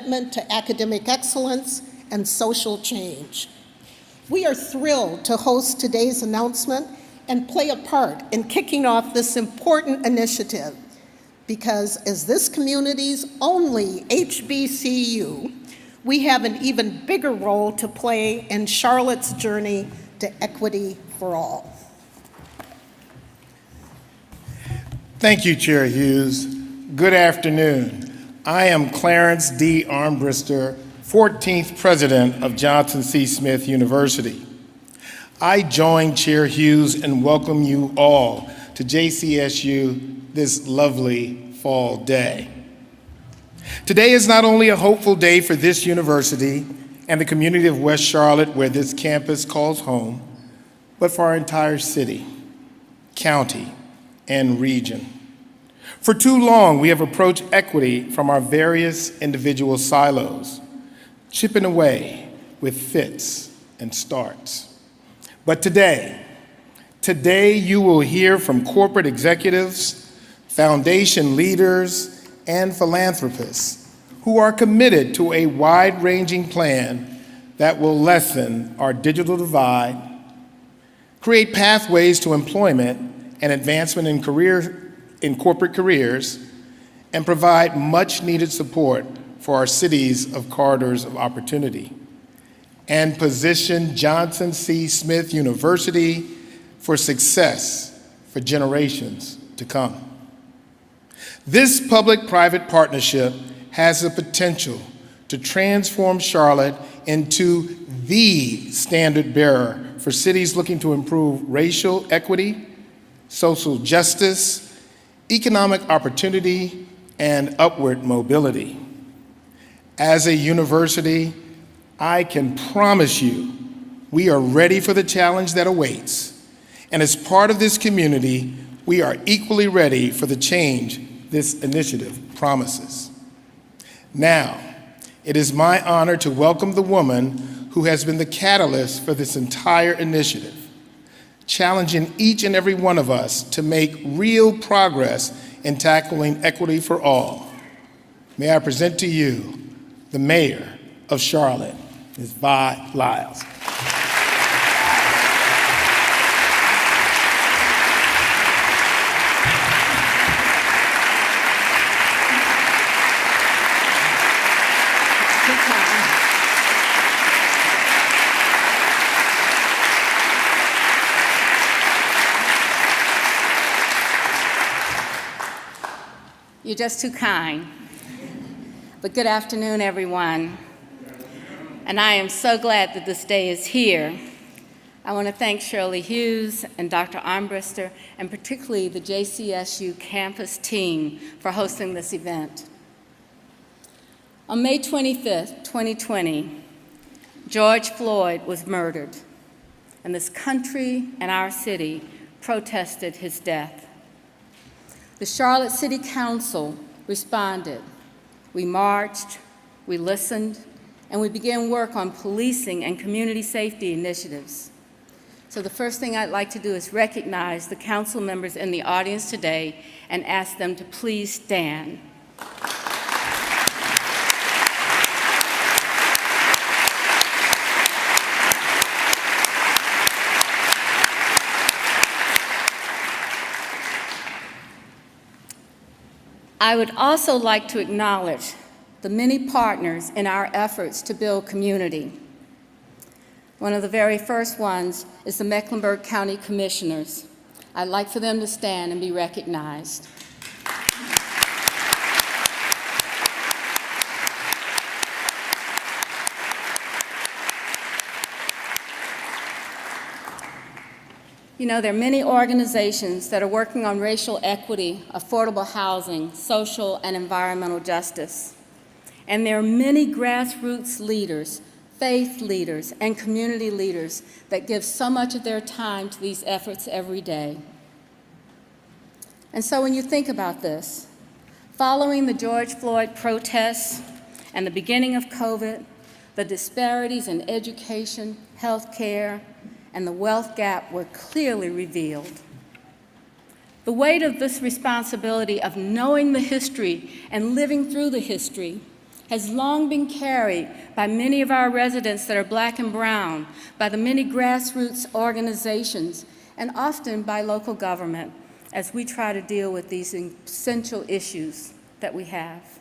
commitment to academic excellence and social change. We are thrilled to host today's announcement and play a part in kicking off this important initiative, because as this community's only HBCU, we have an even bigger role to play in Charlotte's journey to equity for all. Thank you, Chair Hughes. Good afternoon. I am Clarence D. Armbrister, 14th President of Johnson C. Smith University. I join Chair Hughes and welcome you all to JCSU this lovely fall day. Today is not only a hopeful day for this university and the community of West Charlotte, where this campus calls home, but for our entire city, county, and region. For too long, we have approached equity from our various individual silos, chipping away with fits and starts. But today you will hear from corporate executives, foundation leaders, and philanthropists who are committed to a wide-ranging plan that will lessen our digital divide, create pathways to employment and advancement in corporate careers, and provide much-needed support for our cities of corridors of opportunity, and position Johnson C. Smith University for success for generations to come. This public-private partnership has the potential to transform Charlotte into the standard bearer for cities looking to improve racial equity, social justice, economic opportunity, and upward mobility. As a university, I can promise you we are ready for the challenge that awaits. And as part of this community, we are equally ready for the change this initiative promises. Now, it is my honor to welcome the woman who has been the catalyst for this entire initiative, challenging each and every one of us to make real progress in tackling equity for all. May I present to you the Mayor of Charlotte, Ms. Vi Lyles. You're just too kind. But good afternoon, everyone. And I am so glad that this day is here. I want to thank Shirley Hughes and Dr. Armbrister, and particularly the JCSU campus team for hosting this event. On May 25th, 2020, George Floyd was murdered, and this country and our city protested his death. The Charlotte City Council responded. We marched, we listened, and we began work on policing and community safety initiatives. So the first thing I'd like to do is recognize the council members in the audience today and ask them to please stand. I would also like to acknowledge the many partners in our efforts to build community. One of the very first ones is the Mecklenburg County Commissioners. I'd like for them to stand and be recognized. You know, there are many organizations that are working on racial equity, affordable housing, social and environmental justice. And there are many grassroots leaders, faith leaders, and community leaders that give so much of their time to these efforts every day. And so when you think about this, following the George Floyd protests and the beginning of COVID, the disparities in education, healthcare, and the wealth gap were clearly revealed. The weight of this responsibility of knowing the history and living through the history has long been carried by many of our residents that are Black and brown, by the many grassroots organizations, and often by local government as we try to deal with these essential issues that we have.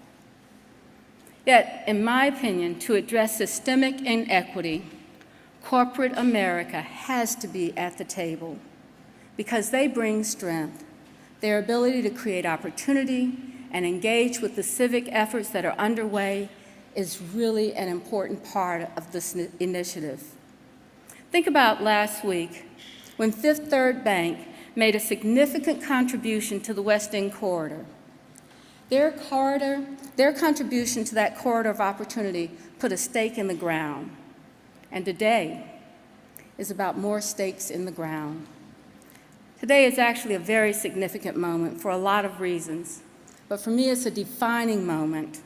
Yet, in my opinion, to address systemic inequity, corporate America has to be at the table because they bring strength, their ability to create opportunity and engage with the civic efforts that are underway is really an important part of this initiative. Think about last week when Fifth Third Bank made a significant contribution to the West End corridor. Their contribution to that corridor of opportunity put a stake in the ground. And today is about more stakes in the ground. Today is actually a very significant moment for a lot of reasons, but for me it's a defining moment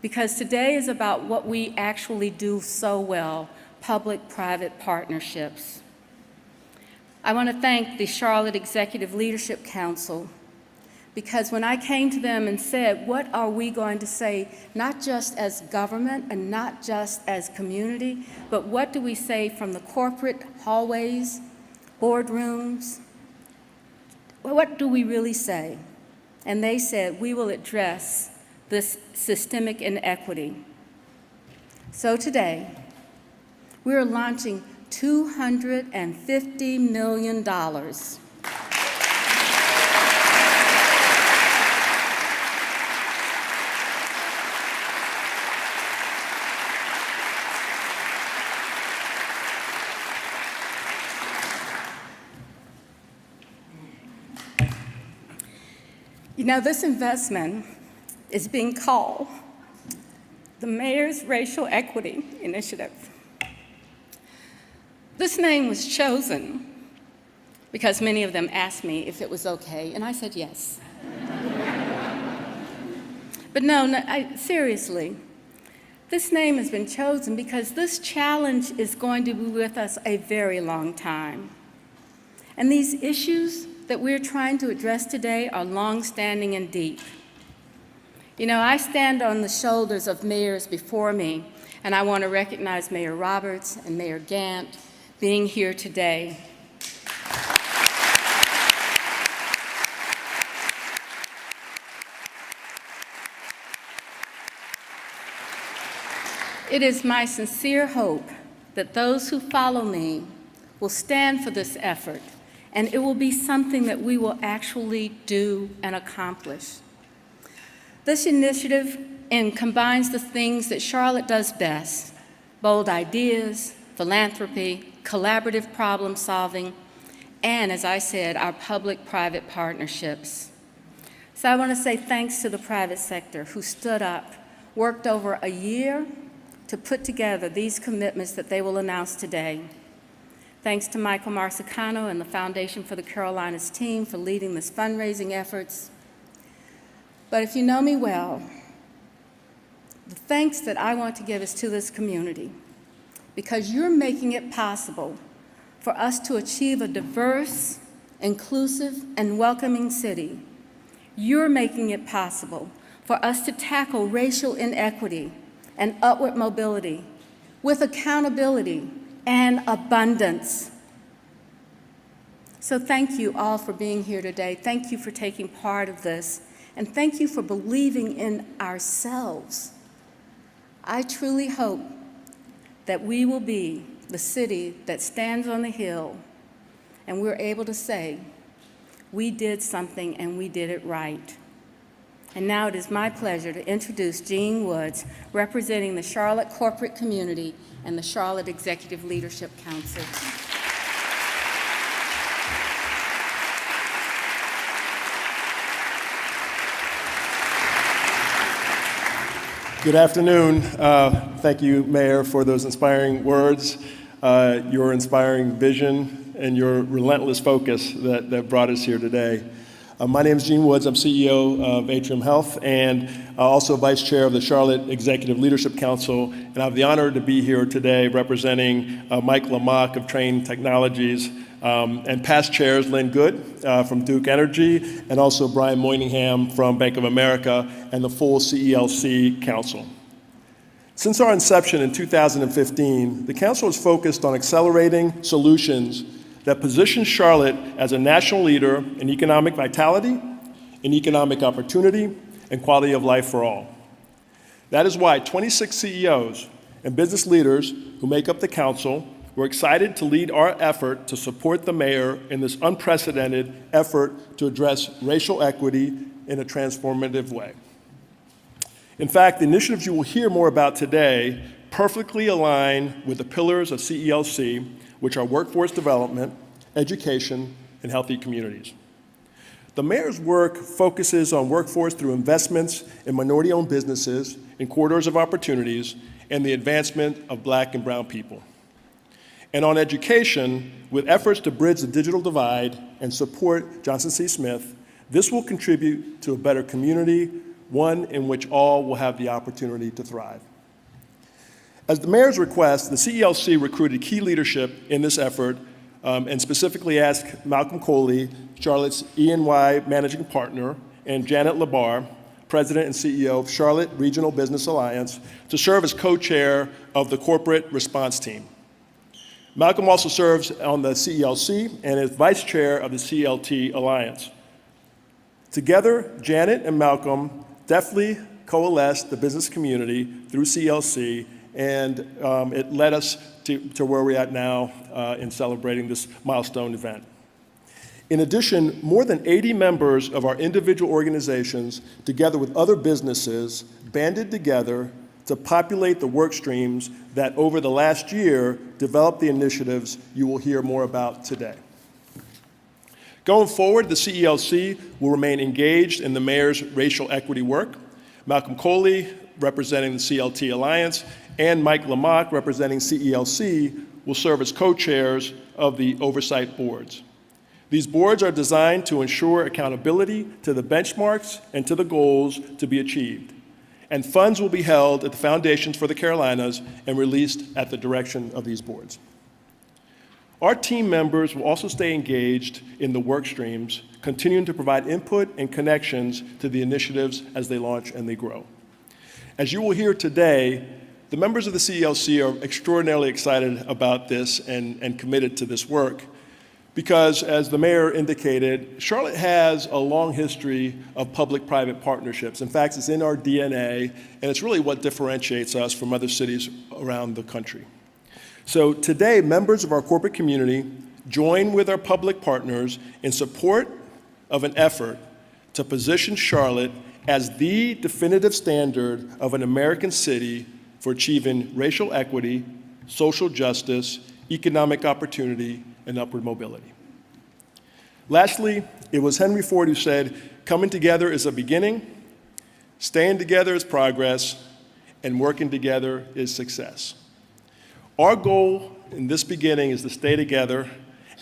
because today is about what we actually do so well, public-private partnerships. I want to thank the Charlotte Executive Leadership Council because when I came to them and said, what are we going to say, not just as government and not just as community, but what do we say from the corporate hallways, boardrooms? What do we really say? And they said, we will address this systemic inequity. So today, we are launching $250 million. You know, this investment is being called the Mayor's Racial Equity Initiative. This name was chosen because many of them asked me if it was okay, and I said yes. But no, seriously, this name has been chosen because this challenge is going to be with us a very long time. And these issues that we're trying to address today are long-standing and deep. You know, I stand on the shoulders of mayors before me, and I want to recognize Mayor Roberts and Mayor Gant being here today. It is my sincere hope that those who follow me will stand for this effort, and it will be something that we will actually do and accomplish. This initiative combines the things that Charlotte does best: bold ideas, philanthropy, collaborative problem solving, and, as I said, our public-private partnerships. So I want to say thanks to the private sector who stood up, worked over a year to put together these commitments that they will announce today. Thanks to Michael Marsicano and the Foundation for the Carolinas team for leading this fundraising efforts. But if you know me well, the thanks that I want to give is to this community, because you're making it possible for us to achieve a diverse, inclusive, and welcoming city. You're making it possible for us to tackle racial inequity and upward mobility with accountability and abundance. So thank you all for being here today. Thank you for taking part of this, and thank you for believing in ourselves. I truly hope that we will be the city that stands on the hill and we're able to say, we did something and we did it right. And now it is my pleasure to introduce Jean Woods, representing the Charlotte corporate community and the Charlotte Executive Leadership Council. Good afternoon. Thank you, Mayor, for those inspiring words, your inspiring vision, and your relentless focus that brought us here today. My name is Gene Woods. I'm CEO of Atrium Health and also Vice Chair of the Charlotte Executive Leadership Council. And I have the honor to be here today representing Mike Lamach of Train Technologies and past chairs Lynn Good from Duke Energy and also Brian Moyningham from Bank of America and the full CELC Council. Since our inception in 2015, the Council has focused on accelerating solutions that position Charlotte as a national leader in economic vitality, in economic opportunity, and quality of life for all. That is why 26 CEOs and business leaders who make up the Council were excited to lead our effort to support the mayor in this unprecedented effort to address racial equity in a transformative way. In fact, the initiatives you will hear more about today perfectly align with the pillars of CELC, which are workforce development, education, and healthy communities. The mayor's work focuses on workforce through investments in minority-owned businesses, in corridors of opportunities, and the advancement of Black and brown people. And on education, with efforts to bridge the digital divide and support Johnson C. Smith, this will contribute to a better community, one in which all will have the opportunity to thrive. As the mayor's request, the CELC recruited key leadership in this effort and specifically asked Malcolm Coley, Charlotte's E&Y managing partner, and Janet Labar, president and CEO of Charlotte Regional Business Alliance, to serve as co-chair of the corporate response team. Malcolm also serves on the CELC and is vice chair of the CLT Alliance. Together, Janet and Malcolm deftly coalesced the business community through CLC, and it led us to where we're at now in celebrating this milestone event. In addition, more than 80 members of our individual organizations, together with other businesses, banded together to populate the work streams that over the last year developed the initiatives you will hear more about today. Going forward, the CELC will remain engaged in the mayor's racial equity work. Malcolm Coley, representing the CLT Alliance, and Mike Lamach, representing CELC, will serve as co-chairs of the oversight boards. These boards are designed to ensure accountability to the benchmarks and to the goals to be achieved. And funds will be held at the Foundations for the Carolinas and released at the direction of these boards. Our team members will also stay engaged in the work streams, continuing to provide input and connections to the initiatives as they launch and they grow. As you will hear today, the members of the CELC are extraordinarily excited about this and committed to this work because, as the mayor indicated, Charlotte has a long history of public-private partnerships. In fact, it's in our DNA, and it's really what differentiates us from other cities around the country. So today, members of our corporate community join with our public partners in support of an effort to position Charlotte as the definitive standard of an American city for achieving racial equity, social justice, economic opportunity, and upward mobility. Lastly, it was Henry Ford who said, "Coming together is a beginning, staying together is progress, and working together is success." Our goal in this beginning is to stay together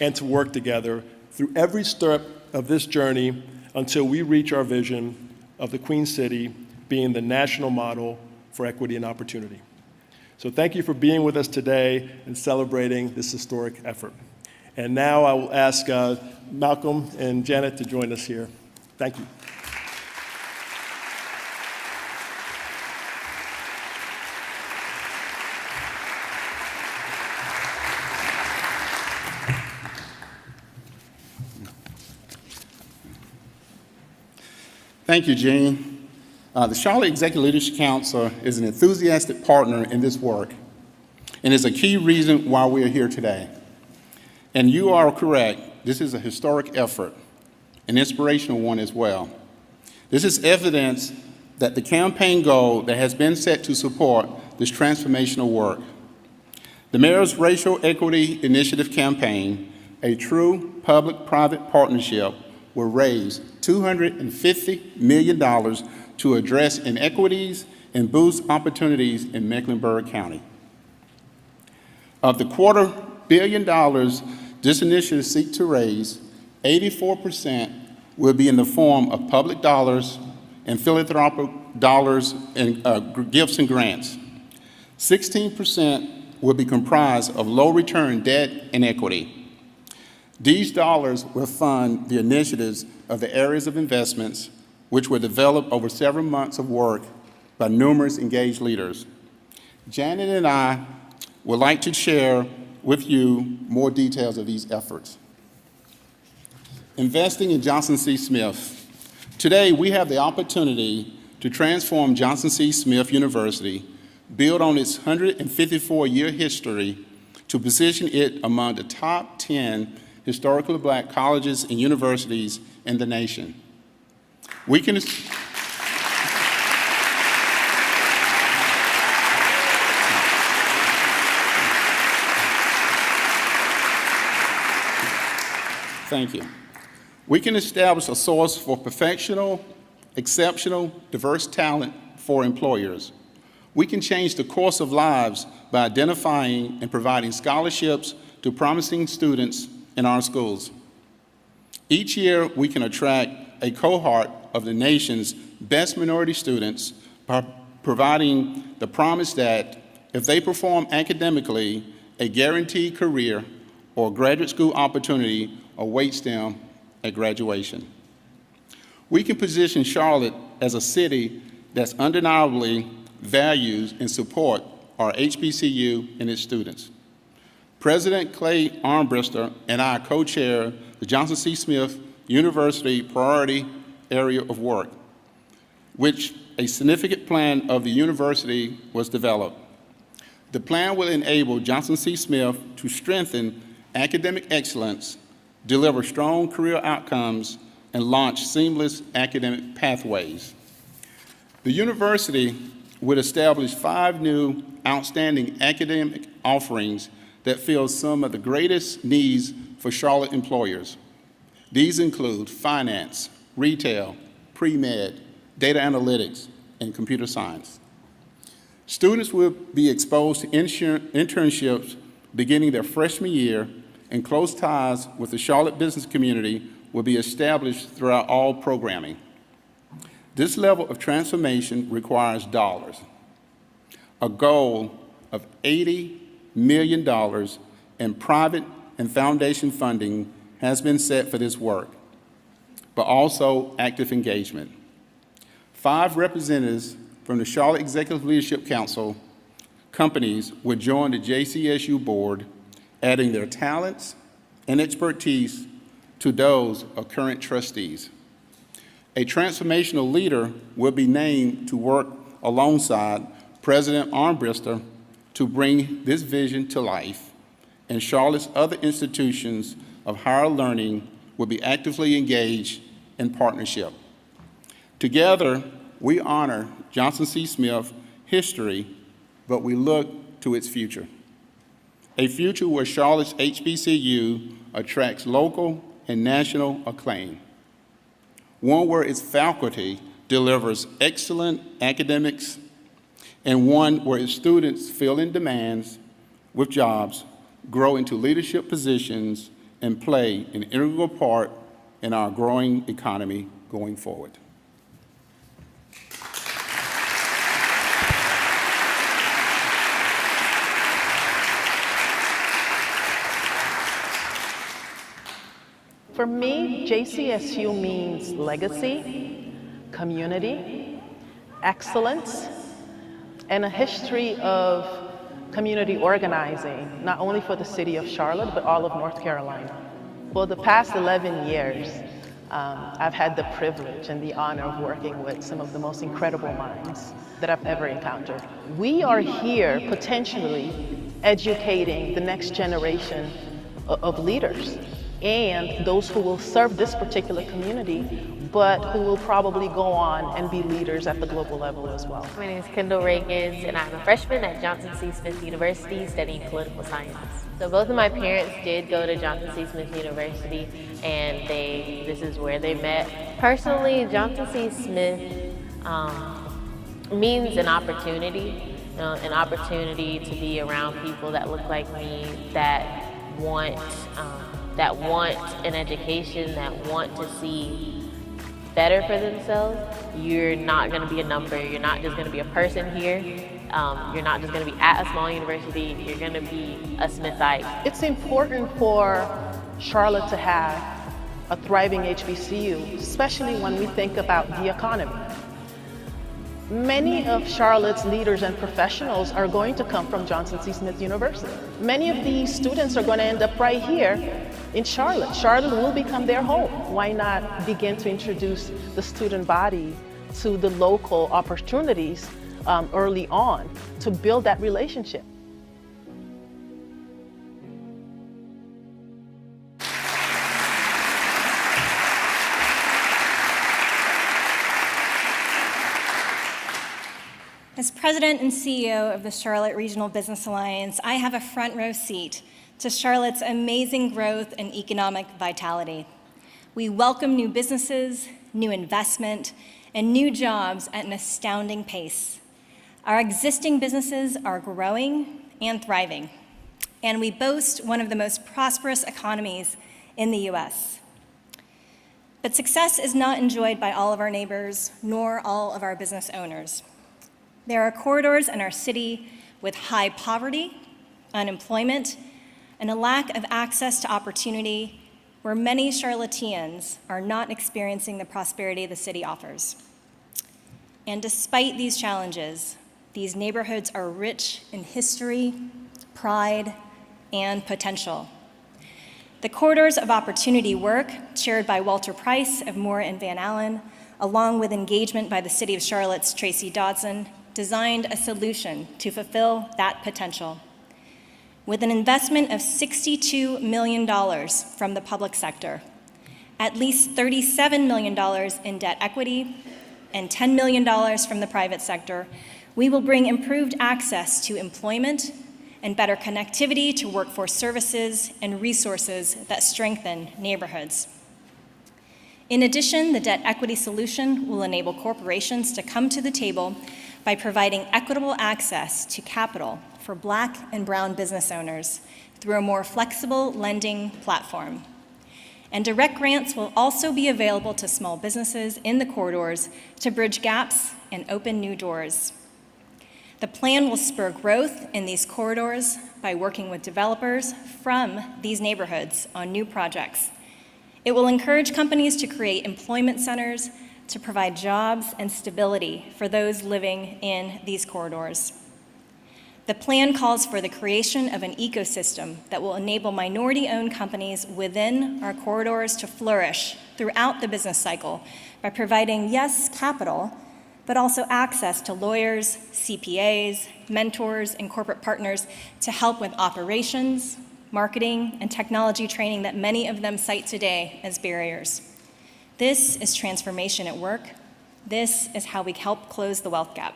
and to work together through every step of this journey until we reach our vision of the Queen City being the national model for equity and opportunity. So thank you for being with us today and celebrating this historic effort. And now I will ask Malcolm and Janet to join us here. Thank you. Thank you, Gene. The Charlotte Executive Leadership Council is an enthusiastic partner in this work and is a key reason why we are here today. And you are correct, this is a historic effort, an inspirational one as well. This is evidence that the campaign goal that has been set to support this transformational work. The Mayor's Racial Equity Initiative campaign, a true public-private partnership, will raise $250 million to address inequities and boost opportunities in Mecklenburg County. Of the $250 million this initiative seeks to raise, 84% will be in the form of public dollars and philanthropic dollars and gifts and grants. 16% will be comprised of low-return debt and equity. These dollars will fund the initiatives of the areas of investments, which were developed over several months of work by numerous engaged leaders. Janet and I would like to share with you more details of these efforts. Investing in Johnson C. Smith. Today, we have the opportunity to transform Johnson C. Smith University, build on its 154-year history to position it among the top 10 historically Black colleges and universities in the nation. We can Thank you. We can establish a source for professional, exceptional, diverse talent for employers. We can change the course of lives by identifying and providing scholarships to promising students in our schools. Each year, we can attract a cohort of the nation's best minority students by providing the promise that if they perform academically, a guaranteed career or graduate school opportunity awaits them at graduation. We can position Charlotte as a city that's undeniably values and support our HBCU and its students. President Clay Armbrister and I co-chair the Johnson C. Smith University Priority Area of Work, which a significant plan of the university was developed. The plan will enable Johnson C. Smith to strengthen academic excellence, deliver strong career outcomes, and launch seamless academic pathways. The university would establish 5 new outstanding academic offerings that fill some of the greatest needs for Charlotte employers. These include finance, retail, pre-med, data analytics, and computer science. Students will be exposed to internships beginning their freshman year, and close ties with the Charlotte business community will be established throughout all programming. This level of transformation requires dollars. A goal of $80 million in private and foundation funding has been set for this work, but also active engagement. 5 representatives from the Charlotte Executive Leadership Council companies would join the JCSU board, adding their talents and expertise to those of current trustees. A transformational leader will be named to work alongside President Armbrister to bring this vision to life, and Charlotte's other institutions of higher learning will be actively engaged in partnership. Together, we honor Johnson C. Smith history, but we look to its future. A future where Charlotte's HBCU attracts local and national acclaim. One where its faculty delivers excellent academics, and one where its students fill in demands with jobs, grow into leadership positions, and play an integral part in our growing economy going forward. For me, JCSU means legacy, community, excellence, and a history of community organizing, not only for the city of Charlotte, but all of North Carolina. For the past 11 years, I've had the privilege and the honor of working with some of the most incredible minds that I've ever encountered. We are here potentially educating the next generation of leaders and those who will serve this particular community, but who will probably go on and be leaders at the global level as well. My name is Kendall Reagans, and I'm a freshman at Johnson C. Smith University studying political science. So both of my parents did go to Johnson C. Smith University, and this is where they met. Personally, Johnson C. Smith means an opportunity to be around people that look like me, that want an education, that want to see better for themselves. You're not going to be a number. You're not just going to be a person here. You're not just going to be at a small university. You're going to be a Smithite. It's important for Charlotte to have a thriving HBCU, especially when we think about the economy. Many of Charlotte's leaders and professionals are going to come from Johnson C. Smith University. Many of these students are going to end up right here in Charlotte. Charlotte will become their home. Why not begin to introduce the student body to the local opportunities early on to build that relationship? As President and CEO of the Charlotte Regional Business Alliance, I have a front row seat to Charlotte's amazing growth and economic vitality. We welcome new businesses, new investment, and new jobs at an astounding pace. Our existing businesses are growing and thriving, and we boast one of the most prosperous economies in the US. But success is not enjoyed by all of our neighbors, nor all of our business owners. There are corridors in our city with high poverty, unemployment, and a lack of access to opportunity where many Charlotteans are not experiencing the prosperity the city offers. And despite these challenges, these neighborhoods are rich in history, pride, and potential. The Corridors of Opportunity work, chaired by Walter Price of Moore and Van Allen, along with engagement by the City of Charlotte's Tracy Dodson, designed a solution to fulfill that potential. With an investment of $62 million from the public sector, at least $37 million in debt equity, and $10 million from the private sector, we will bring improved access to employment and better connectivity to workforce services and resources that strengthen neighborhoods. In addition, the debt equity solution will enable corporations to come to the table by providing equitable access to capital for Black and brown business owners through a more flexible lending platform. And direct grants will also be available to small businesses in the corridors to bridge gaps and open new doors. The plan will spur growth in these corridors by working with developers from these neighborhoods on new projects. It will encourage companies to create employment centers to provide jobs and stability for those living in these corridors. The plan calls for the creation of an ecosystem that will enable minority-owned companies within our corridors to flourish throughout the business cycle by providing, yes, capital, but also access to lawyers, CPAs, mentors, and corporate partners to help with operations, marketing, and technology training that many of them cite today as barriers. This is transformation at work. This is how we help close the wealth gap.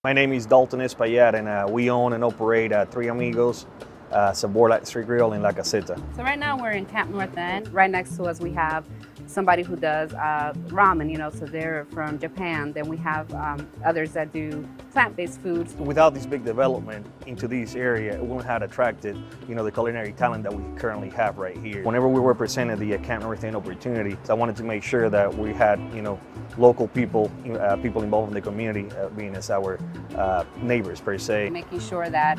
My name is Dalton Espaillat, and we own and operate Three Amigos, Sabor Street Grill in La Caseta. So right now we're in Camp North End. Right next to us we have somebody who does ramen, so they're from Japan. Then we have others that do plant-based foods. Without this big development into this area, it wouldn't have attracted, the culinary talent that we currently have right here. Whenever we were presented the Camp North End opportunity, I wanted to make sure that we had, local people, people involved in the community, being as our neighbors per se. Making sure that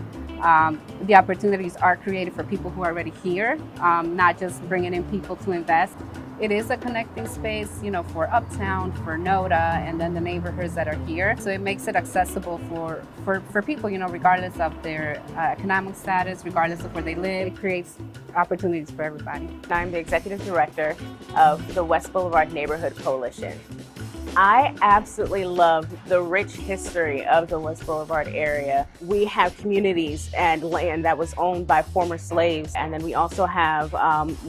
the opportunities are created for people who are already here, not just bringing in people to invest. It is a connecting space, for Uptown, for NODA, and then the neighborhoods that are here. So it makes it accessible for people, regardless of their economic status, regardless of where they live. It creates opportunities for everybody. I'm the executive director of the West Boulevard Neighborhood Coalition. I absolutely love the rich history of the West Boulevard area. We have communities and land that was owned by former slaves, and then we also have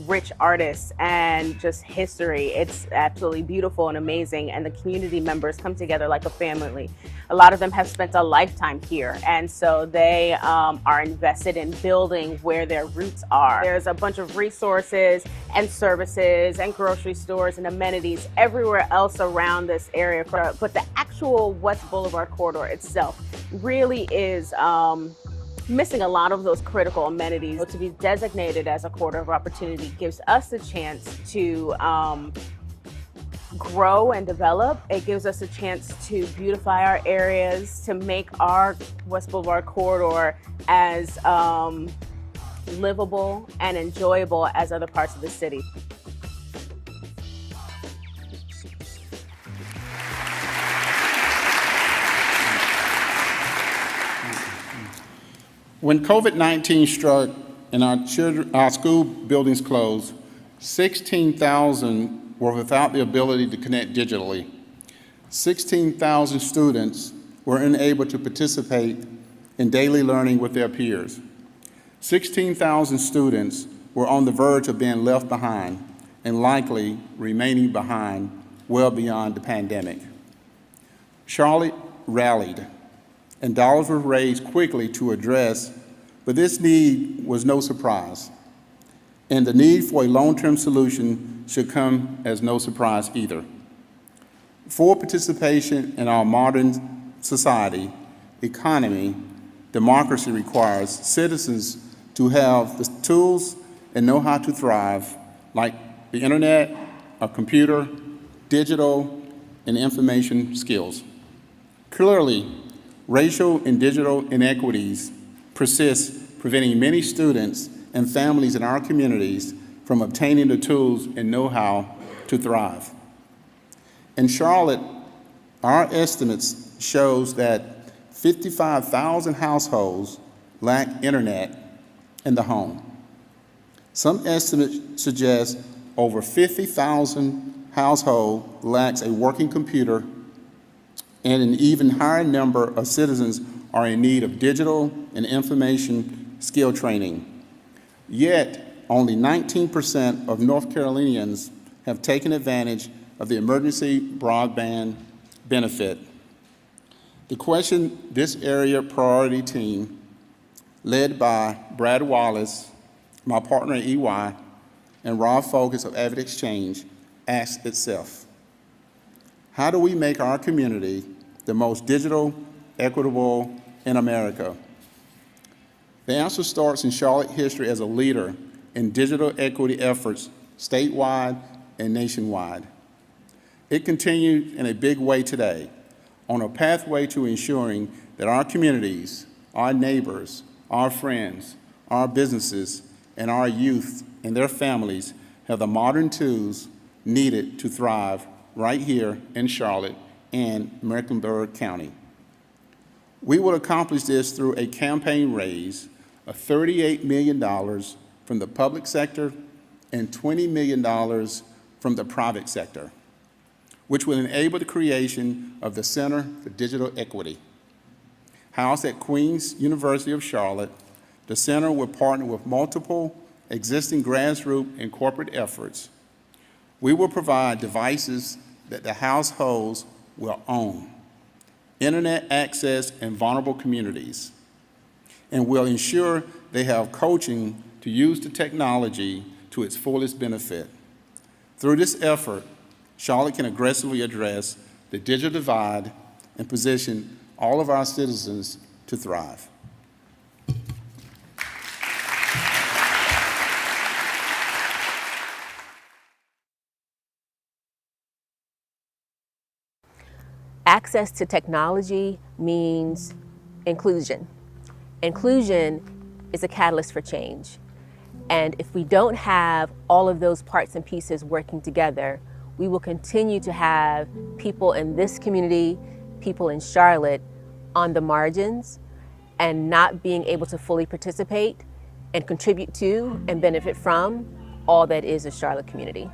rich artists and just history. It's absolutely beautiful and amazing, and the community members come together like a family. A lot of them have spent a lifetime here, and so they are invested in building where their roots are. There's a bunch of resources and services and grocery stores and amenities everywhere else around this area, but the actual West Boulevard corridor itself really is missing a lot of those critical amenities. To be designated as a corridor of opportunity gives us a chance to grow and develop. It gives us a chance to beautify our areas, to make our West Boulevard corridor as livable, and enjoyable as other parts of the city. When COVID-19 struck and our school buildings closed, 16,000 were without the ability to connect digitally. 16,000 students were unable to participate in daily learning with their peers. 16,000 students were on the verge of being left behind and likely remaining behind well beyond the pandemic. Charlotte rallied, and dollars were raised quickly to address, but this need was no surprise. And the need for a long-term solution should come as no surprise either. For participation in our modern society, economy, democracy requires citizens to have the tools and know how to thrive, like the internet, a computer, digital, and information skills. Clearly, racial and digital inequities persist, preventing many students and families in our communities from obtaining the tools and know-how to thrive. In Charlotte, our estimates shows that 55,000 households lack internet in the home. Some estimates suggest over 50,000 households lacks a working computer, and an even higher number of citizens are in need of digital and information skill training. Yet, only 19% of North Carolinians have taken advantage of the emergency broadband benefit. To question this area priority team, led by Brad Wallace, my partner at EY, and Rob Focus of Avid Exchange, asks itself, how do we make our community the most digital, equitable in America? The answer starts in Charlotte history as a leader in digital equity efforts statewide and nationwide. It continues in a big way today on a pathway to ensuring that our communities, our neighbors, our friends, our businesses, and our youth and their families have the modern tools needed to thrive right here in Charlotte and Mecklenburg County. We will accomplish this through a campaign raise of $38 million from the public sector and $20 million from the private sector, which will enable the creation of the Center for Digital Equity. Housed at Queen's University of Charlotte, the center will partner with multiple existing grassroots and corporate efforts. We will provide devices that the households will own, internet access in vulnerable communities, and will ensure they have coaching to use the technology to its fullest benefit. Through this effort, Charlotte can aggressively address the digital divide and position all of our citizens to thrive. Access to technology means inclusion. Inclusion is a catalyst for change. And if we don't have all of those parts and pieces working together, we will continue to have people in this community, people in Charlotte, on the margins and not being able to fully participate and contribute to and benefit from all that is a Charlotte community.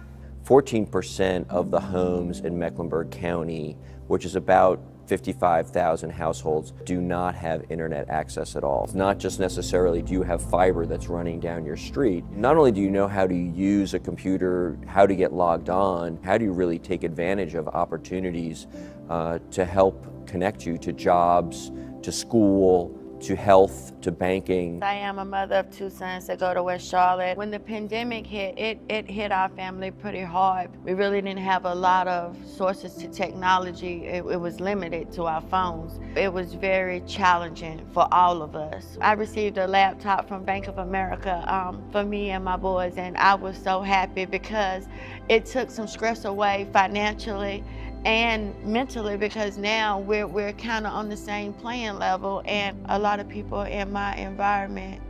14% of the homes in Mecklenburg County, which is about 55,000 households, do not have internet access at all. It's not just necessarily do you have fiber that's running down your street. Not only do you know how to use a computer, how to get logged on, how do you really take advantage of opportunities to help connect you to jobs, to school, to health, to banking. I am a mother of two sons that go to West Charlotte. When the pandemic hit, it hit our family pretty hard. We really didn't have a lot of sources to technology. It was limited to our phones. It was very challenging for all of us. I received a laptop from Bank of America for me and my boys, and I was so happy because it took some stress away financially and mentally, because now we're kind of on the same playing level, and a lot of people in my environment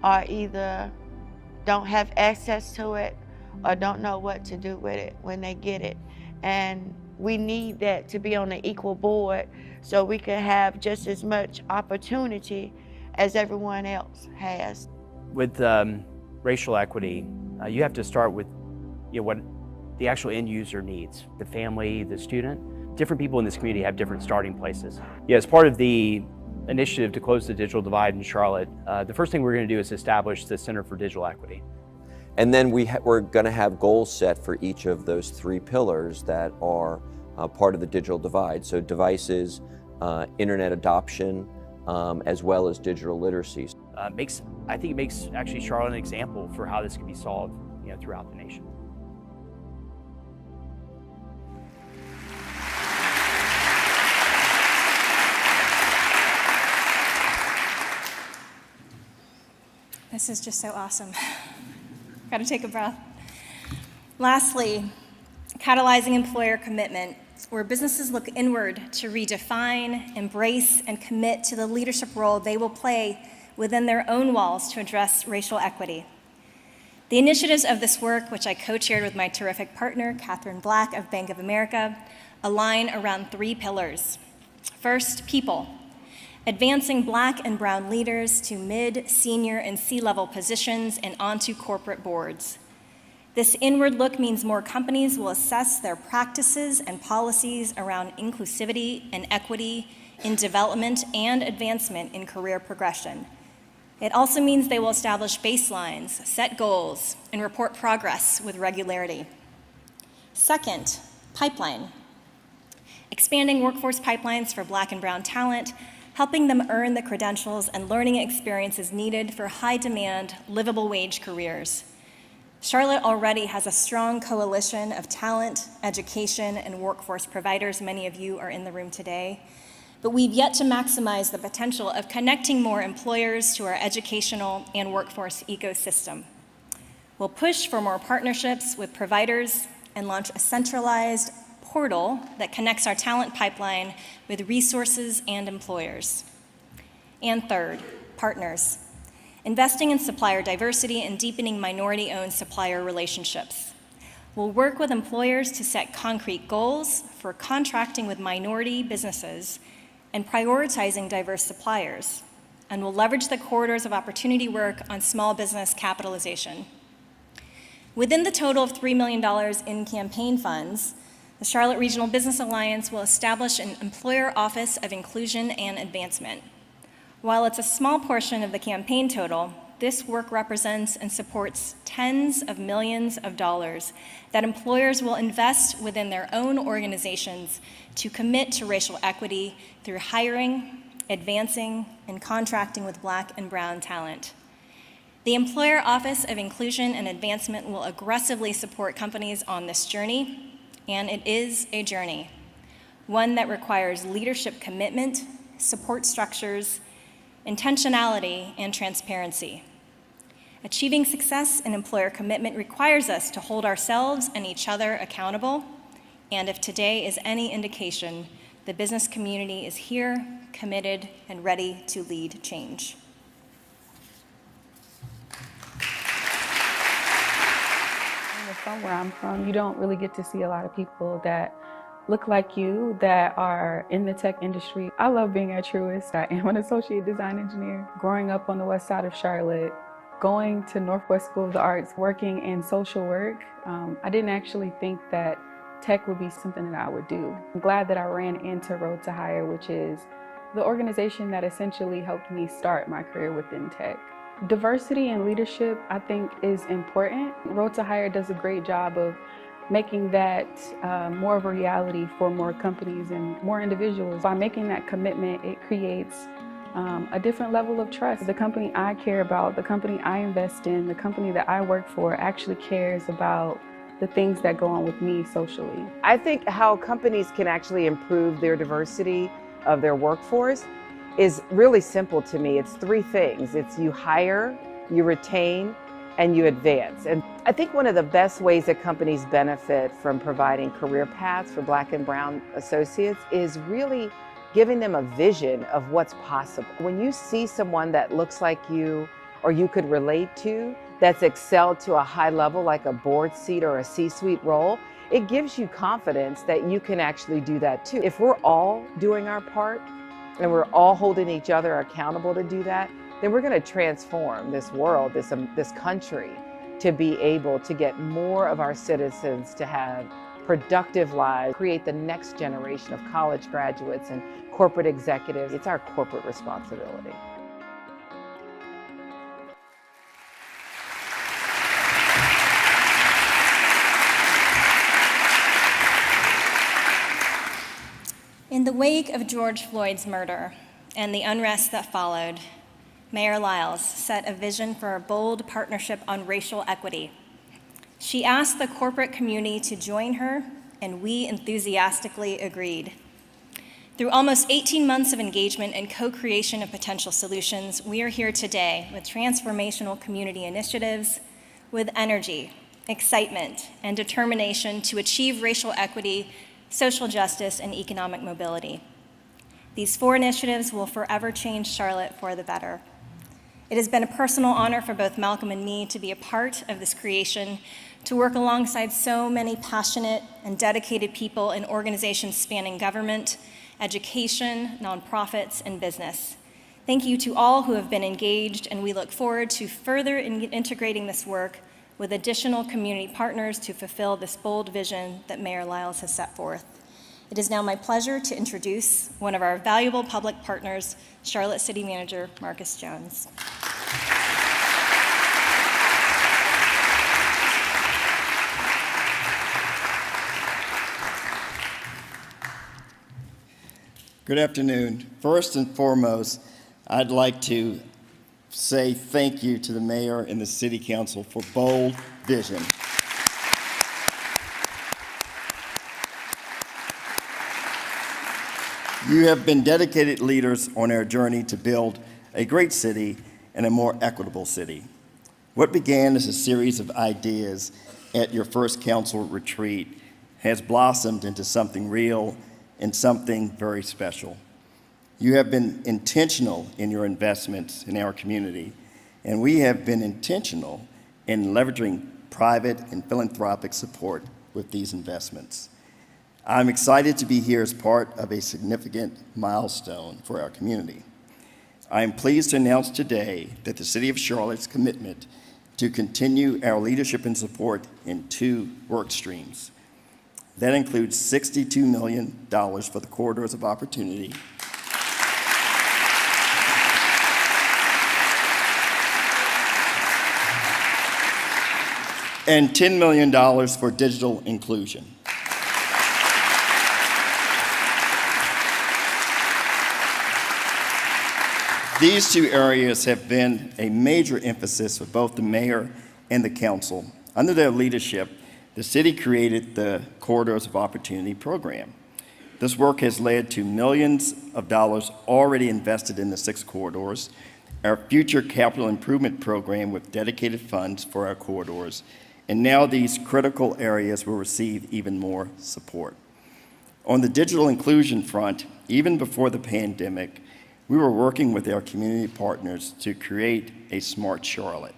are either don't have access to it or don't know what to do with it when they get it. And we need that to be on an equal board so we can have just as much opportunity as everyone else has. With racial equity, you have to start with what the actual end user needs, the family, the student. Different people in this community have different starting places. Yeah, as part of the initiative to close the digital divide in Charlotte, the first thing we're going to do is establish the Center for Digital Equity. And then we're going to have goals set for each of those 3 pillars that are part of the digital divide. So devices, internet adoption, as well as digital literacy. I think it makes actually Charlotte an example for how this can be solved throughout the nation. This is just so awesome. Got to take a breath. Lastly, catalyzing employer commitment, where businesses look inward to redefine, embrace, and commit to the leadership role they will play within their own walls to address racial equity. The initiatives of this work, which I co-chaired with my terrific partner, Catherine Black of Bank of America, align around 3 pillars. First, people. Advancing Black and brown leaders to mid, senior, and C-level positions and onto corporate boards. This inward look means more companies will assess their practices and policies around inclusivity and equity in development and advancement in career progression. It also means they will establish baselines, set goals, and report progress with regularity. Second, pipeline. Expanding workforce pipelines for Black and brown talent, helping them earn the credentials and learning experiences needed for high-demand, livable wage careers. Charlotte already has a strong coalition of talent, education, and workforce providers. Many of you are in the room today. But we've yet to maximize the potential of connecting more employers to our educational and workforce ecosystem. We'll push for more partnerships with providers and launch a centralized portal that connects our talent pipeline with resources and employers. And third, partners. Investing in supplier diversity and deepening minority-owned supplier relationships. We'll work with employers to set concrete goals for contracting with minority businesses and prioritizing diverse suppliers. And we'll leverage the corridors of opportunity work on small business capitalization. Within the total of $3 million in campaign funds, the Charlotte Regional Business Alliance will establish an employer office of inclusion and advancement. While it's a small portion of the campaign total, this work represents and supports tens of millions of dollars that employers will invest within their own organizations to commit to racial equity through hiring, advancing, and contracting with Black and brown talent. The Employer Office of Inclusion and Advancement will aggressively support companies on this journey. And it is a journey, one that requires leadership commitment, support structures, intentionality, and transparency. Achieving success in employer commitment requires us to hold ourselves and each other accountable, and if today is any indication, the business community is here, committed, and ready to lead change. From where I'm from, you don't really get to see a lot of people that look like you that are in the tech industry. I love being at Truist. I am an associate design engineer. Growing up on the west side of Charlotte, going to Northwest School of the Arts, working in social work, I didn't actually think that tech would be something that I would do. I'm glad that I ran into Road to Hire, which is the organization that essentially helped me start my career within tech. Diversity and leadership, I think, is important. Road to Hire does a great job of making that more of a reality for more companies and more individuals. By making that commitment, it creates a different level of trust. The company I care about, the company I invest in, the company that I work for actually cares about the things that go on with me socially. I think how companies can actually improve their diversity of their workforce is really simple to me. It's 3 things. It's you hire, you retain, and you advance. And I think one of the best ways that companies benefit from providing career paths for Black and brown associates is really giving them a vision of what's possible. When you see someone that looks like you or you could relate to that's excelled to a high level like a board seat or a C-suite role, it gives you confidence that you can actually do that too. If we're all doing our part and we're all holding each other accountable to do that, then we're going to transform this world, this country, to be able to get more of our citizens to have productive lives, create the next generation of college graduates and corporate executives. It's our corporate responsibility. In the wake of George Floyd's murder and the unrest that followed, Mayor Lyles set a vision for a bold partnership on racial equity. She asked the corporate community to join her, and we enthusiastically agreed. Through almost 18 months of engagement and co-creation of potential solutions, we are here today with transformational community initiatives, with energy, excitement, and determination to achieve racial equity, social justice, and economic mobility. These 4 initiatives will forever change Charlotte for the better. It has been a personal honor for both Malcolm and me to be a part of this creation, to work alongside so many passionate and dedicated people in organizations spanning government, education, nonprofits, and business. Thank you to all who have been engaged, and we look forward to further integrating this work with additional community partners to fulfill this bold vision that Mayor Lyles has set forth. It is now my pleasure to introduce one of our valuable public partners, Charlotte City Manager Marcus Jones. Good afternoon. First and foremost, I'd like to say thank you to the mayor and the city council for bold vision. You have been dedicated leaders on our journey to build a great city and a more equitable city. What began as a series of ideas at your first council retreat has blossomed into something real and something very special. You have been intentional in your investments in our community, and we have been intentional in leveraging private and philanthropic support with these investments. I'm excited to be here as part of a significant milestone for our community. I am pleased to announce today that the City of Charlotte's commitment to continue our leadership and support in 2 work streams. That includes $62 million for the Corridors of Opportunity and $10 million for digital inclusion. These 2 areas have been a major emphasis for both the mayor and the council. Under their leadership, the city created the Corridors of Opportunity program. This work has led to millions of dollars already invested in the 6 corridors, our future capital improvement program with dedicated funds for our corridors, and now these critical areas will receive even more support. On the digital inclusion front, even before the pandemic, we were working with our community partners to create a smart Charlotte.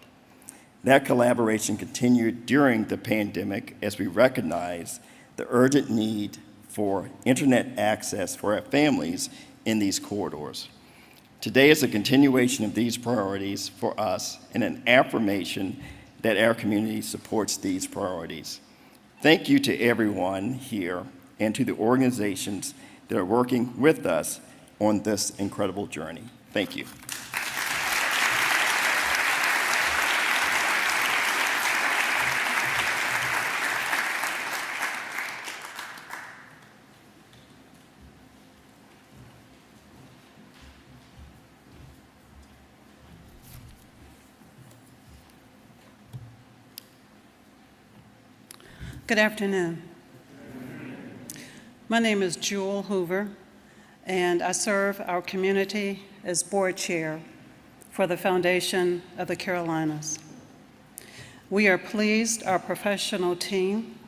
That collaboration continued during the pandemic as we recognized the urgent need for internet access for our families in these corridors. Today is a continuation of these priorities for us and an affirmation that our community supports these priorities. Thank you to everyone here and to the organizations that are working with us on this incredible journey. Thank you. Good afternoon. My name is Jewel Hoover, and I serve our community as board chair for the Foundation of the Carolinas. We are pleased our professional team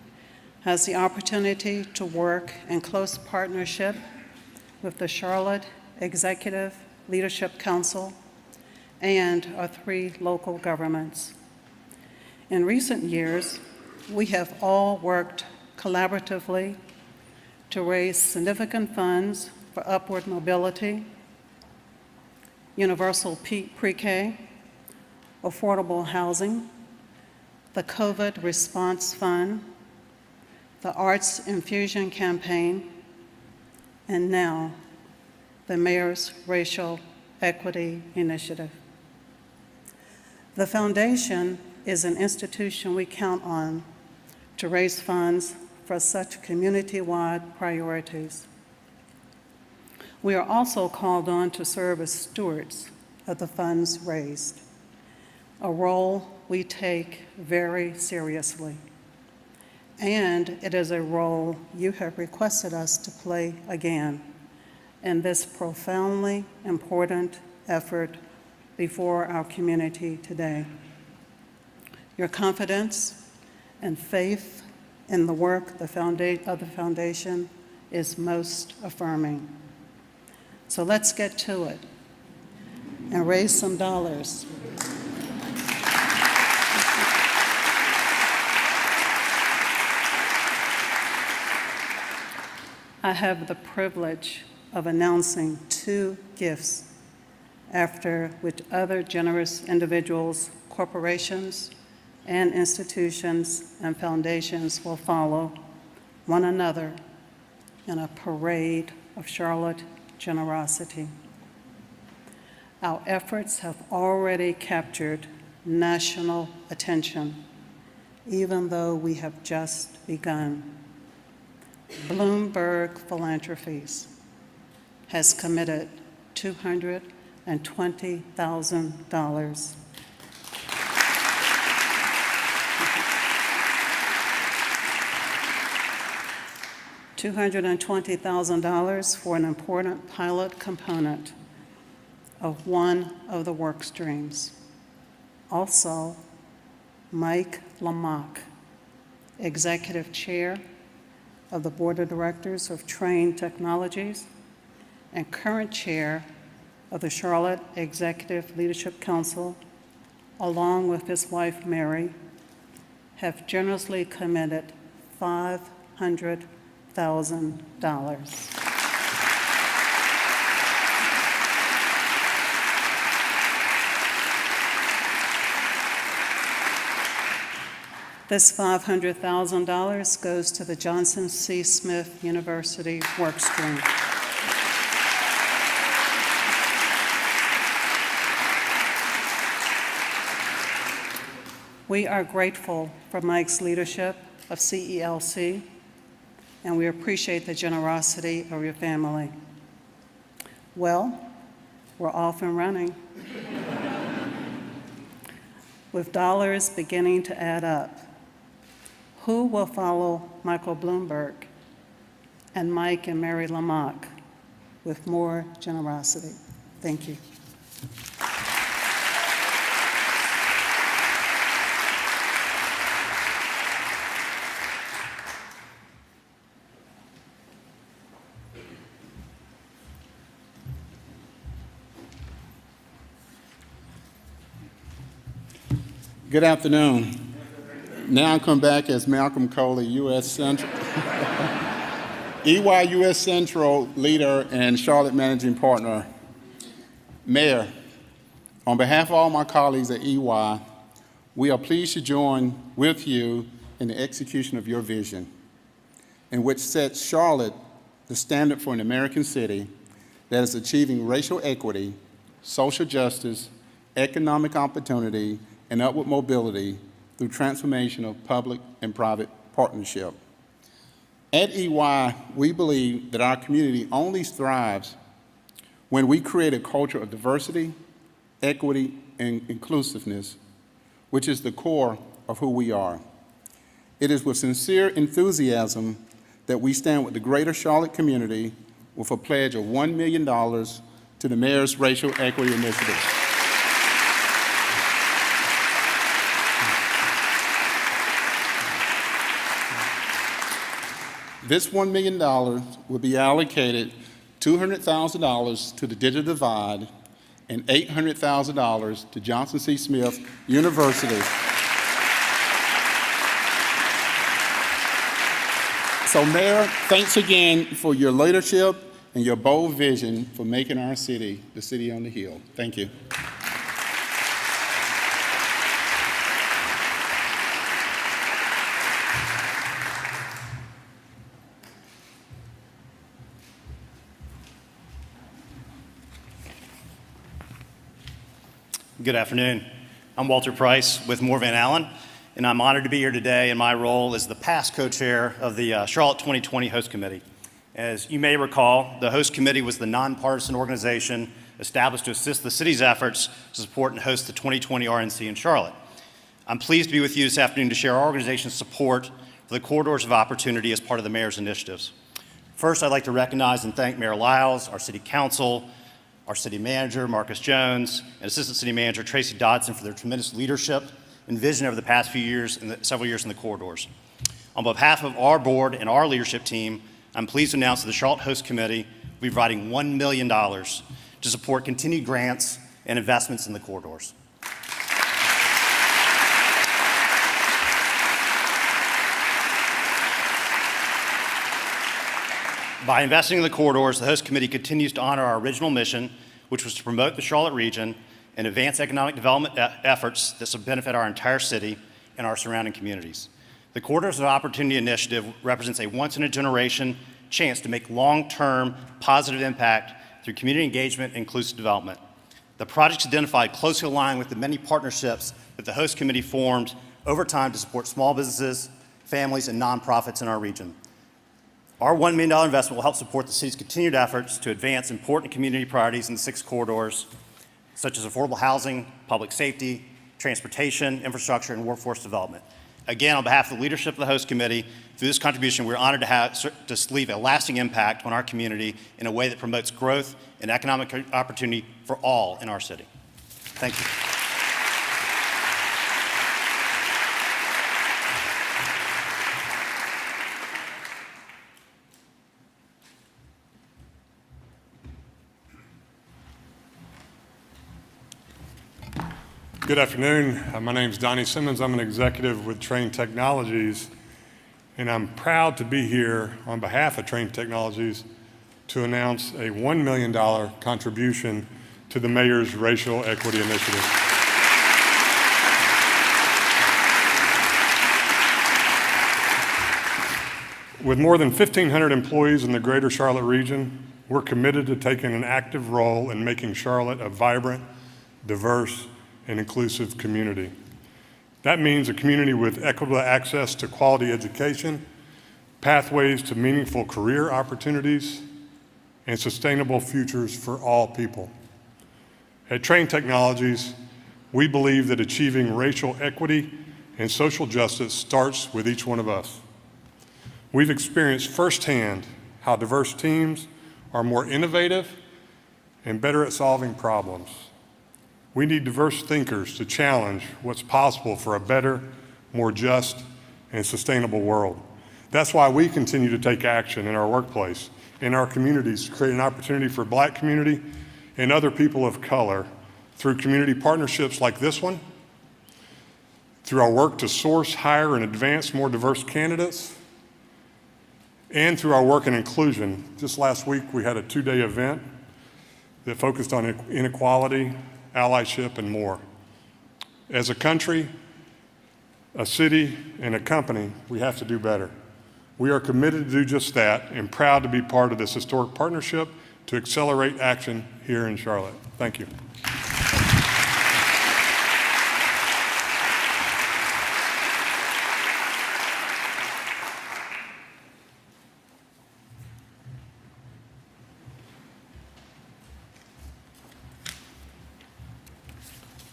has the opportunity to work in close partnership with the Charlotte Executive Leadership Council and our 3 local governments. In recent years, we have all worked collaboratively to raise significant funds for upward mobility, universal pre-K, affordable housing, the COVID Response Fund, the Arts Infusion Campaign, and now the Mayor's Racial Equity Initiative. The Foundation is an institution we count on to raise funds for such community-wide priorities. We are also called on to serve as stewards of the funds raised, a role we take very seriously. And it is a role you have requested us to play again in this profoundly important effort before our community today. Your confidence and faith in the work of the Foundation is most affirming. So let's get to it and raise some dollars. I have the privilege of announcing 2 gifts after which other generous individuals, corporations, and institutions and foundations will follow one another in a parade of Charlotte generosity. Our efforts have already captured national attention, even though we have just begun. Bloomberg Philanthropies has committed $220,000 $220,000 for an important pilot component of one of the work streams. Also, Mike Lamach, Executive Chair of the Board of Directors of Train Technologies and current Chair of the Charlotte Executive Leadership Council, along with his wife Mary, have generously committed $500,000. This $500,000 goes to the Johnson C. Smith University work stream. We are grateful for Mike's leadership of CELC, and we appreciate the generosity of your family. Well, we're off and running. With dollars beginning to add up, who will follow Michael Bloomberg and Mike and Mary Lamach with more generosity? Thank you. Good afternoon. Now I come back as Malcolm Coley, U.S. Central, EY U.S. Central leader and Charlotte managing partner. Mayor, on behalf of all my colleagues at EY, we are pleased to join with you in the execution of your vision, in which sets Charlotte the standard for an American city that is achieving racial equity, social justice, economic opportunity, and upward mobility through transformation of public and private partnership. At EY, we believe that our community only thrives when we create a culture of diversity, equity, and inclusiveness, which is the core of who we are. It is with sincere enthusiasm that we stand with the greater Charlotte community with a pledge of $1 million to the Mayor's Racial Equity Initiative. This $1 million will be allocated $200,000 to the digital divide and $800,000 to Johnson C. Smith University. So Mayor, thanks again for your leadership and your bold vision for making our city the city on the hill. Thank you. Good afternoon. I'm Walter Price with Moore Van Allen, and I'm honored to be here today in my role as the past co-chair of the Charlotte 2020 Host Committee. As you may recall, the Host Committee was the nonpartisan organization established to assist the city's efforts to support and host the 2020 RNC in Charlotte. I'm pleased to be with you this afternoon to share our organization's support for the Corridors of Opportunity as part of the Mayor's initiatives. First, I'd like to recognize and thank Mayor Lyles, our City Council, our City Manager, Marcus Jones, and Assistant City Manager, Tracy Dodson, for their tremendous leadership and vision over the past few years and several years in the corridors. On behalf of our board and our leadership team, I'm pleased to announce that the Charlotte Host Committee will be providing $1 million to support continued grants and investments in the corridors. By investing in the corridors, the Host Committee continues to honor our original mission, which was to promote the Charlotte region and advance economic development efforts that will benefit our entire city and our surrounding communities. The Corridors of Opportunity Initiative represents a once-in-a-generation chance to make long-term positive impact through community engagement and inclusive development. The projects identified closely align with the many partnerships that the Host Committee formed over time to support small businesses, families, and nonprofits in our region. Our $1 million investment will help support the city's continued efforts to advance important community priorities in the 6 corridors, such as affordable housing, public safety, transportation, infrastructure, and workforce development. Again, on behalf of the leadership of the Host Committee, through this contribution, we're honored to leave a lasting impact on our community in a way that promotes growth and economic opportunity for all in our city. Thank you. Good afternoon. My name is Donnie Simmons. I'm an executive with Train Technologies, and I'm proud to be here on behalf of Train Technologies to announce a $1 million contribution to the Mayor's Racial Equity Initiative. With more than 1,500 employees in the greater Charlotte region, we're committed to taking an active role in making Charlotte a vibrant, diverse, and inclusive community. That means a community with equitable access to quality education, pathways to meaningful career opportunities, and sustainable futures for all people. At Train Technologies, we believe that achieving racial equity and social justice starts with each one of us. We've experienced firsthand how diverse teams are more innovative and better at solving problems. We need diverse thinkers to challenge what's possible for a better, more just, and sustainable world. That's why we continue to take action in our workplace, in our communities, to create an opportunity for Black community and other people of color through community partnerships like this one, through our work to source, hire, and advance more diverse candidates, and through our work in inclusion. Just last week, we had a 2-day event that focused on inequality, allyship, and more. As a country, a city, and a company, we have to do better. We are committed to do just that and proud to be part of this historic partnership to accelerate action here in Charlotte. Thank you.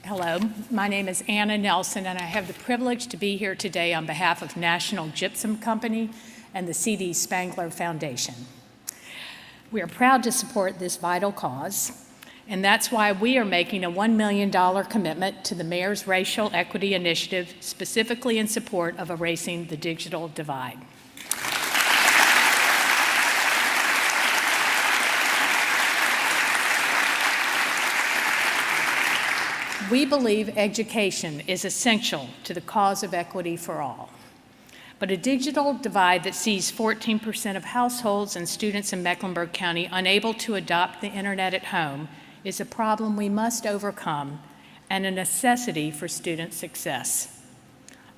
Hello, my name is Anna Nelson, and I have the privilege to be here today on behalf of National Gypsum Company and the C.D. Spangler Foundation. We are proud to support this vital cause, and that's why we are making a $1 million commitment to the Mayor's Racial Equity Initiative, specifically in support of erasing the digital divide. We believe education is essential to the cause of equity for all. But a digital divide that sees 14% of households and students in Mecklenburg County unable to adopt the internet at home is a problem we must overcome and a necessity for student success.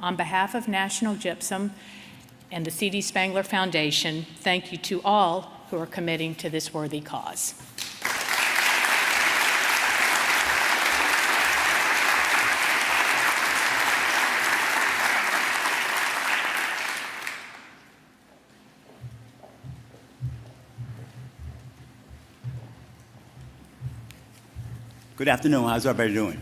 On behalf of National Gypsum and the C.D. Spangler Foundation, thank you to all who are committing to this worthy cause. Good afternoon. How's everybody doing?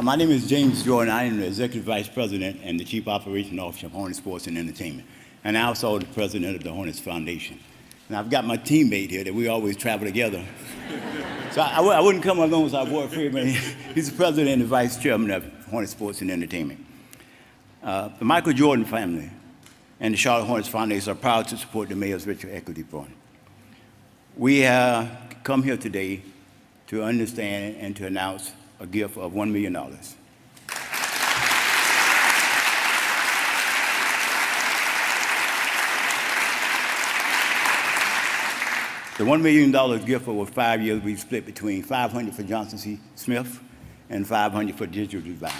My name is James Jordan. I am the Executive Vice President and the Chief Operations Officer of Hornet Sports and Entertainment, and I'm also the President of the Hornets Foundation. And I've got my teammate here that we always travel together. So I wouldn't come alone as our board Freeman. He's the President and the Vice Chairman of Hornet Sports and Entertainment. The Michael Jordan family and the Charlotte Hornets Foundation are proud to support the Mayor's Racial Equity Program. We have come here today to understand and to announce a gift of $1 million. The $1 million gift over 5 years will be split between $500 for Johnson C. Smith and $500 for Digital Design.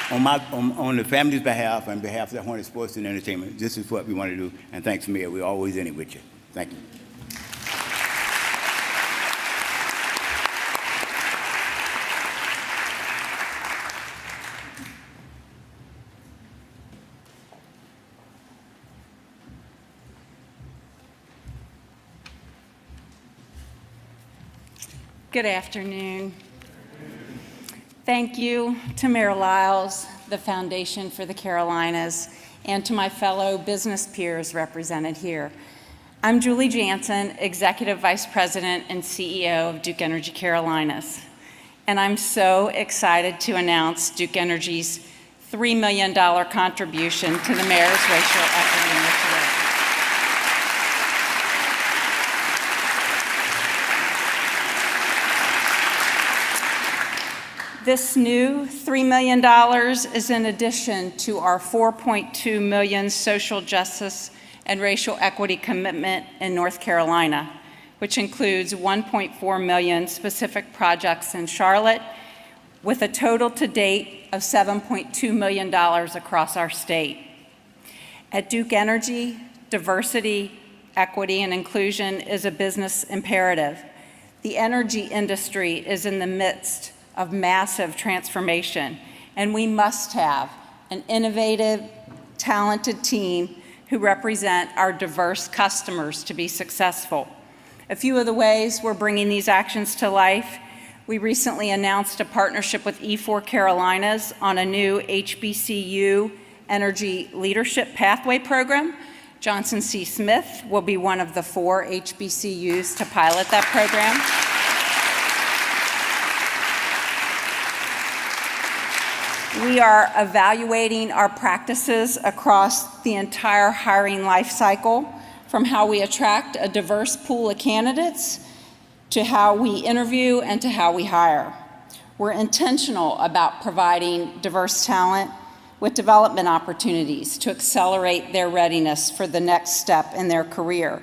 On the family's behalf and behalf of the Hornet Sports and Entertainment, this is what we want to do, and thanks, Mayor. We're always in it with you. Thank you. Good afternoon. Thank you to Mayor Lyles, the Foundation for the Carolinas, and to my fellow business peers represented here. I'm Julie Jansen, Executive Vice President and CEO of Duke Energy Carolinas, and I'm so excited to announce Duke Energy's $3 million contribution to the Mayor's Racial Equity Initiative. This new $3 million is in addition to our $4.2 million social justice and racial equity commitment in North Carolina, which includes $1.4 million specific projects in Charlotte, with a total to date of $7.2 million across our state. At Duke Energy, diversity, equity, and inclusion is a business imperative. The energy industry is in the midst of massive transformation, and we must have an innovative, talented team who represent our diverse customers to be successful. A few of the ways we're bringing these actions to life: we recently announced a partnership with E4 Carolinas on a new HBCU Energy Leadership Pathway program. Johnson C. Smith will be one of the 4 HBCUs to pilot that program. We are evaluating our practices across the entire hiring life cycle, from how we attract a diverse pool of candidates to how we interview and to how we hire. We're intentional about providing diverse talent with development opportunities to accelerate their readiness for the next step in their career.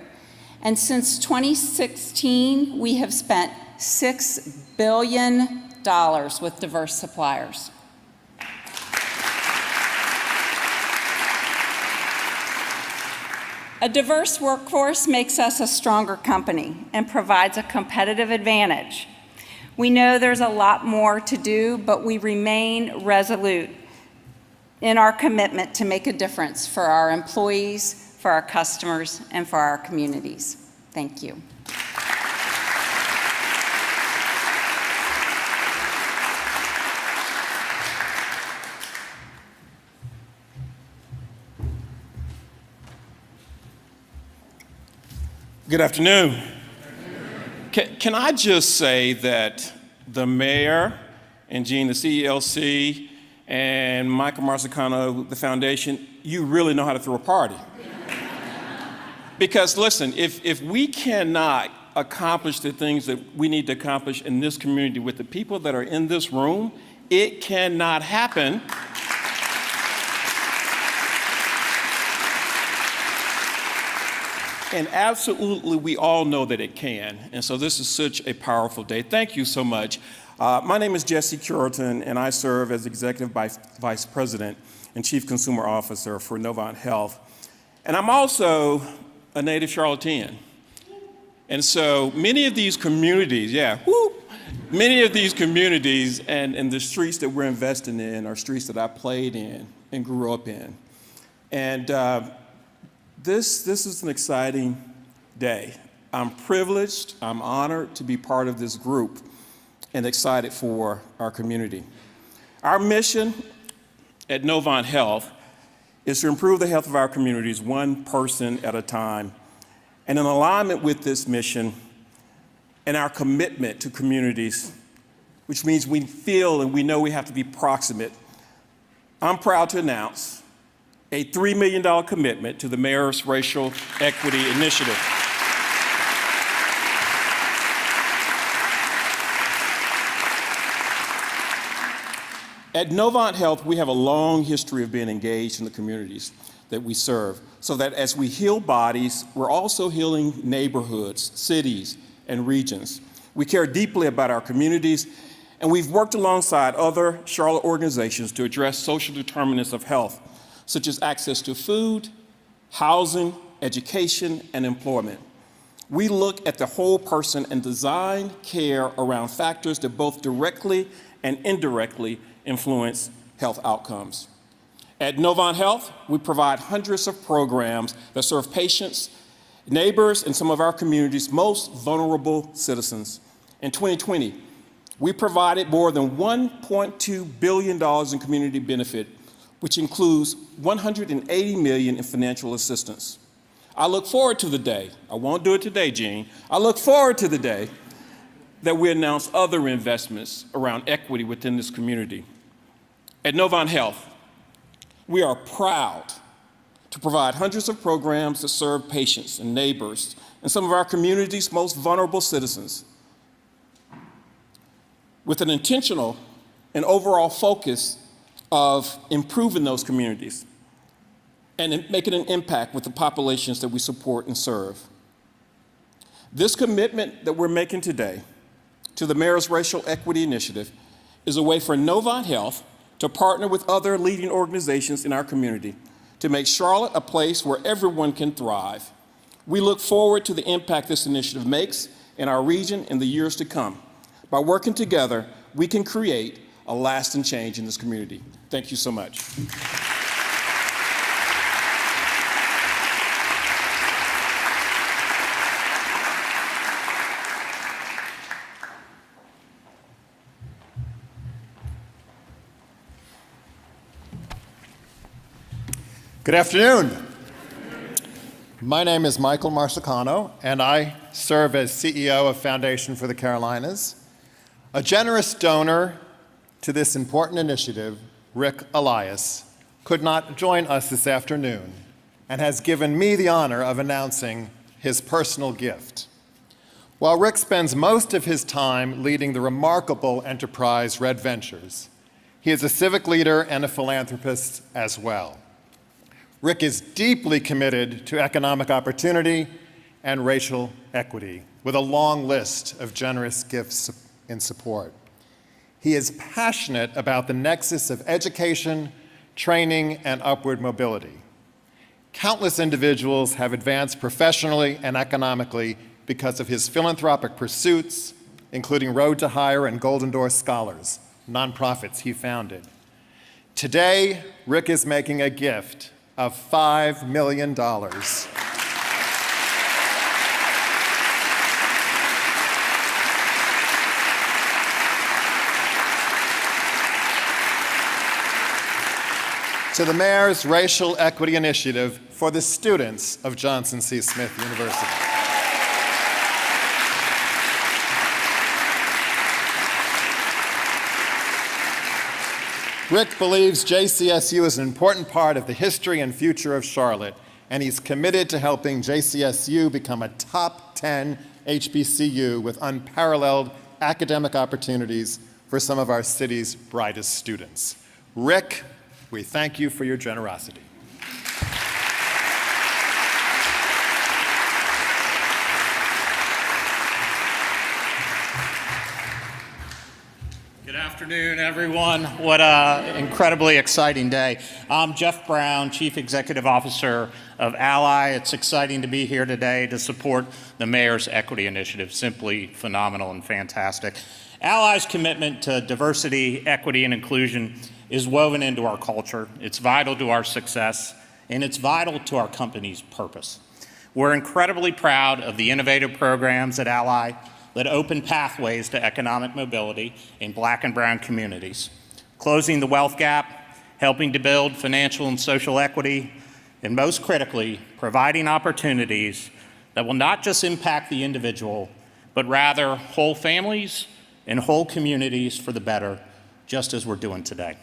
And since 2016, we have spent $6 billion with diverse suppliers. A diverse workforce makes us a stronger company and provides a competitive advantage. We know there's a lot more to do, but we remain resolute in our commitment to make a difference for our employees, for our customers, and for our communities. Thank you. Good afternoon. Can I just say that the mayor and Gene, the CELC, and Michael Marsicano, the foundation, you really know how to throw a party. Because listen, if we cannot accomplish the things that we need to accomplish in this community with the people that are in this room, it cannot happen. And absolutely, we all know that it can. And so this is such a powerful day. Thank you so much. My name is Jesse Curitan, and I serve as Executive Vice President and Chief Consumer Officer for Novant Health. And I'm also a native Charlottean. And so many of these communities, many of these communities and the streets that we're investing in are streets that I played in and grew up in. And this is an exciting day. I'm privileged, I'm honored to be part of this group and excited for our community. Our mission at Novant Health is to improve the health of our communities one person at a time. And in alignment with this mission and our commitment to communities, which means we feel and we know we have to be proximate, I'm proud to announce a $3 million commitment to the Mayor's Racial Equity Initiative. At Novant Health, we have a long history of being engaged in the communities that we serve, so that as we heal bodies, we're also healing neighborhoods, cities, and regions. We care deeply about our communities, and we've worked alongside other Charlotte organizations to address social determinants of health, such as access to food, housing, education, and employment. We look at the whole person and design care around factors that both directly and indirectly influence health outcomes. At Novant Health, we provide hundreds of programs that serve patients, neighbors, and some of our community's most vulnerable citizens. In 2020, we provided more than $1.2 billion in community benefit, which includes $180 million in financial assistance. I look forward to the day, I won't do it today, Gene, I look forward to the day that we announce other investments around equity within this community. At Novant Health, we are proud to provide hundreds of programs that serve patients and neighbors and some of our community's most vulnerable citizens, with an intentional and overall focus of improving those communities and making an impact with the populations that we support and serve. This commitment that we're making today to the Mayor's Racial Equity Initiative is a way for Novant Health to partner with other leading organizations in our community to make Charlotte a place where everyone can thrive. We look forward to the impact this initiative makes in our region in the years to come. By working together, we can create a lasting change in this community. Thank you so much. Good afternoon. My name is Michael Marsicano, and I serve as CEO of Foundation for the Carolinas. A generous donor to this important initiative, Rick Elias, could not join us this afternoon and has given me the honor of announcing his personal gift. While Rick spends most of his time leading the remarkable enterprise Red Ventures, he is a civic leader and a philanthropist as well. Rick is deeply committed to economic opportunity and racial equity, with a long list of generous gifts in support. He is passionate about the nexus of education, training, and upward mobility. Countless individuals have advanced professionally and economically because of his philanthropic pursuits, including Road to Hire and Golden Door Scholars, nonprofits he founded. Today, Rick is making a gift of $5 million. To the Mayor's Racial Equity Initiative for the students of Johnson C. Smith University. Rick believes JCSU is an important part of the history and future of Charlotte, and he's committed to helping JCSU become a top 10 HBCU with unparalleled academic opportunities for some of our city's brightest students. Rick, we thank you for your generosity. Good afternoon, everyone. What an incredibly exciting day. I'm Jeff Brown, Chief Executive Officer of Ally. It's exciting to be here today to support the Mayor's Equity Initiative. Simply phenomenal and fantastic. Ally's commitment to diversity, equity, and inclusion is woven into our culture. It's vital to our success, and it's vital to our company's purpose. We're incredibly proud of the innovative programs at Ally that open pathways to economic mobility in Black and brown communities, closing the wealth gap, helping to build financial and social equity, and most critically, providing opportunities that will not just impact the individual, but rather whole families and whole communities for the better, just as we're doing today.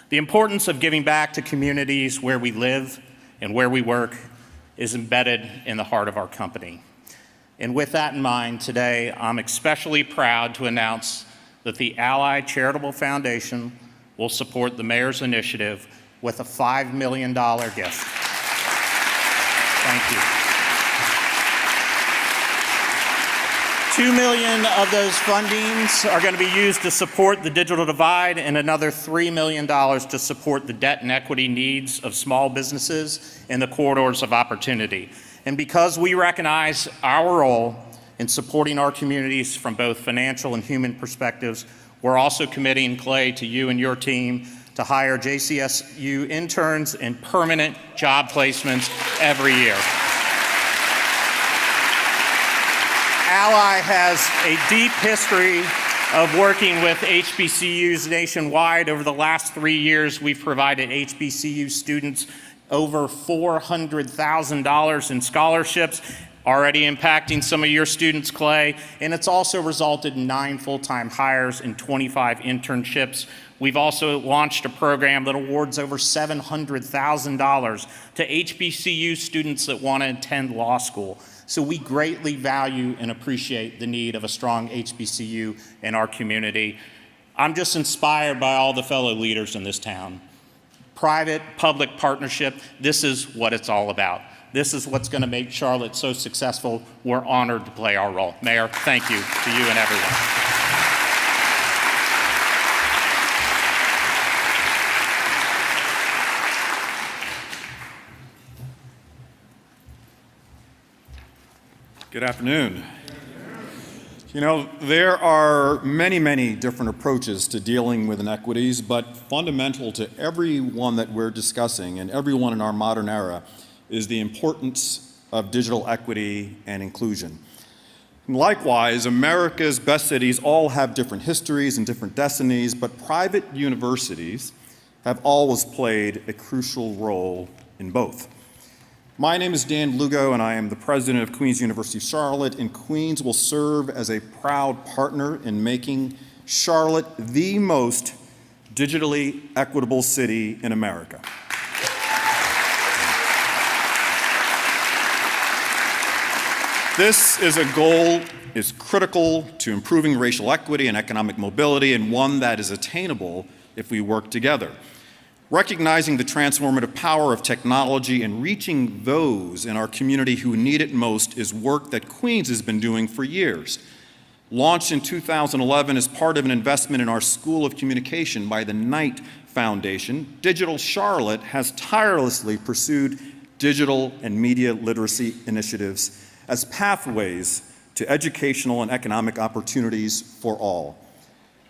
The importance of giving back to communities where we live and where we work is embedded in the heart of our company. And with that in mind, today, I'm especially proud to announce that the Ally Charitable Foundation will support the Mayor's initiative with a $5 million gift. Thank you. $2 million of those fundings are going to be used to support the digital divide and another $3 million to support the debt and equity needs of small businesses in the corridors of opportunity. And because we recognize our role in supporting our communities from both financial and human perspectives, we're also committing, Clay, to you and your team to hire JCSU interns and permanent job placements every year. Ally has a deep history of working with HBCUs nationwide. Over the last 3 years, we've provided HBCU students over $400,000 in scholarships, already impacting some of your students, Clay, and it's also resulted in 9 full-time hires and 25 internships. We've also launched a program that awards over $700,000 to HBCU students that want to attend law school. So we greatly value and appreciate the need of a strong HBCU in our community. I'm just inspired by all the fellow leaders in this town. Private-public partnership, this is what it's all about. This is what's going to make Charlotte so successful. We're honored to play our role. Mayor, thank you to you and everyone. Good afternoon. You know, there are many, many different approaches to dealing with inequities, but fundamental to every one that we're discussing and everyone in our modern era is the importance of digital equity and inclusion. And likewise, America's best cities all have different histories and different destinies, but private universities have always played a crucial role in both. My name is Dan Lugo, and I am the president of Queens University Charlotte, and Queens will serve as a proud partner in making Charlotte the most digitally equitable city in America. This is a goal is critical to improving racial equity and economic mobility, and one that is attainable if we work together. Recognizing the transformative power of technology and reaching those in our community who need it most is work that Queens has been doing for years. Launched in 2011 as part of an investment in our School of Communication by the Knight Foundation, Digital Charlotte has tirelessly pursued digital and media literacy initiatives as pathways to educational and economic opportunities for all.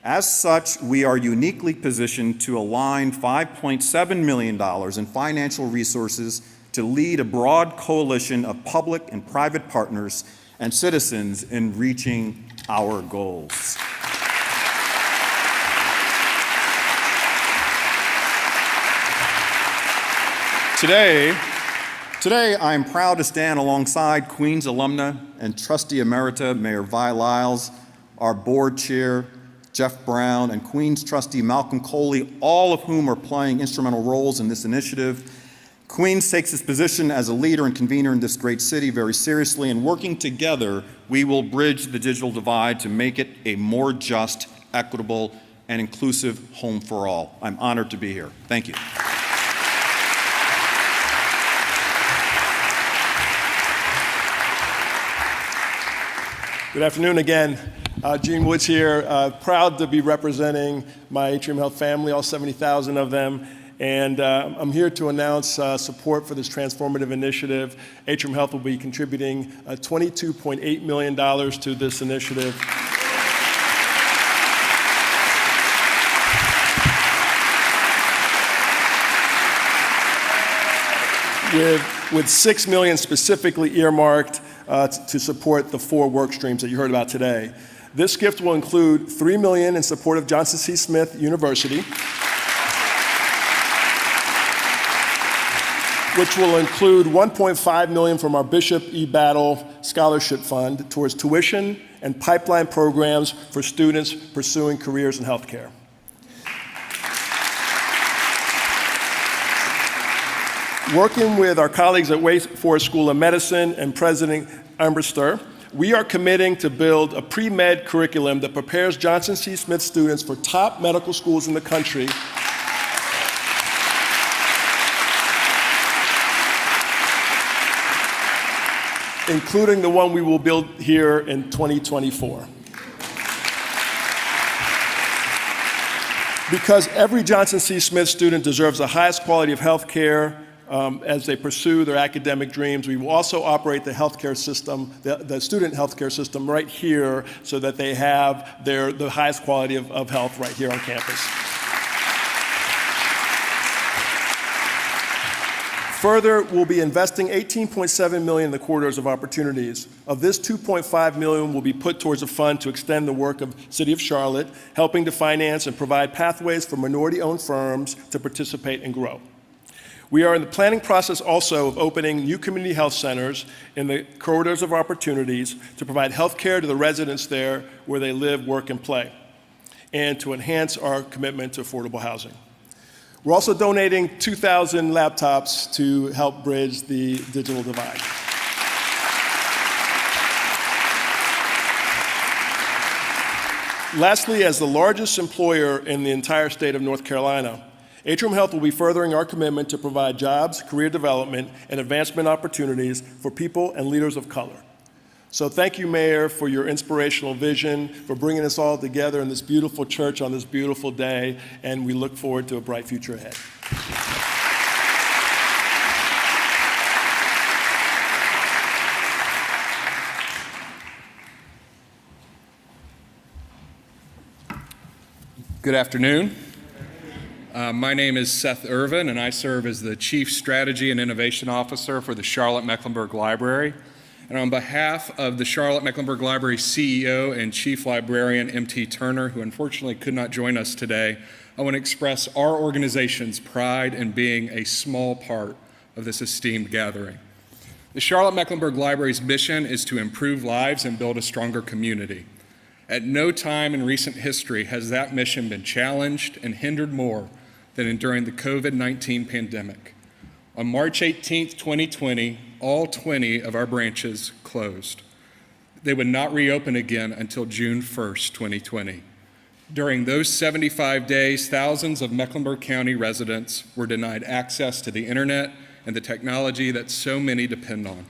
As such, we are uniquely positioned to align $5.7 million in financial resources to lead a broad coalition of public and private partners and citizens in reaching our goals. Today, I am proud to stand alongside Queens alumna and trustee emerita Mayor Vi Lyles, our board chair, Jeff Brown, and Queens trustee Malcolm Coley, all of whom are playing instrumental roles in this initiative. Queens takes its position as a leader and convener in this great city very seriously, and working together, we will bridge the digital divide to make it a more just, equitable, and inclusive home for all. I'm honored to be here. Thank you. Good afternoon again. Gene Woods here, proud to be representing my Atrium Health family, all 70,000 of them. And I'm here to announce support for this transformative initiative. Atrium Health will be contributing $22.8 million to this initiative. With $6 million specifically earmarked to support the 4 work streams that you heard about today. This gift will include $3 million in support of Johnson C. Smith University, which will include $1.5 million from our Bishop E. Battle Scholarship Fund towards tuition and pipeline programs for students pursuing careers in healthcare. Working with our colleagues at Wake Forest School of Medicine and President Ambrister, we are committing to build a pre-med curriculum that prepares Johnson C. Smith students for top medical schools in the country, including the one we will build here in 2024. Because every Johnson C. Smith student deserves the highest quality of health care as they pursue their academic dreams, we will also operate the healthcare system, the student healthcare system right here so that they have the highest quality of health right here on campus. Further, we'll be investing $18.7 million in the corridors of opportunities. Of this, $2.5 million will be put towards a fund to extend the work of City of Charlotte, helping to finance and provide pathways for minority-owned firms to participate and grow. We are in the planning process also of opening new community health centers in the corridors of opportunities to provide health care to the residents there where they live, work, and play, and to enhance our commitment to affordable housing. We're also donating 2,000 laptops to help bridge the digital divide. Lastly, as the largest employer in the entire state of North Carolina, Atrium Health will be furthering our commitment to provide jobs, career development, and advancement opportunities for people and leaders of color. So thank you, Mayor, for your inspirational vision, for bringing us all together in this beautiful church on this beautiful day, and we look forward to a bright future ahead. Good afternoon. My name is Seth Irvin, and I serve as the Chief Strategy and Innovation Officer for the Charlotte-Mecklenburg Library. And on behalf of the Charlotte-Mecklenburg Library CEO and Chief Librarian M.T. Turner, who unfortunately could not join us today, I want to express our organization's pride in being a small part of this esteemed gathering. The Charlotte-Mecklenburg Library's mission is to improve lives and build a stronger community. At no time in recent history has that mission been challenged and hindered more than during the COVID-19 pandemic. On March 18, 2020, all 20 of our branches closed. They would not reopen again until June 1st, 2020. During those 75 days, thousands of Mecklenburg County residents were denied access to the internet and the technology that so many depend on.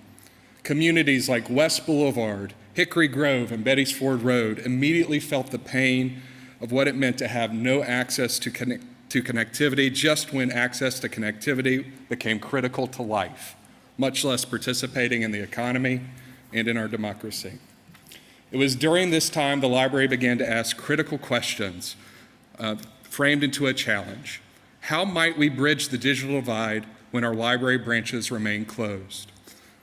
Communities like West Boulevard, Hickory Grove, and Betty's Ford Road immediately felt the pain of what it meant to have no access to connectivity just when access to connectivity became critical to life, much less participating in the economy and in our democracy. It was during this time the library began to ask critical questions framed into a challenge. How might we bridge the digital divide when our library branches remain closed?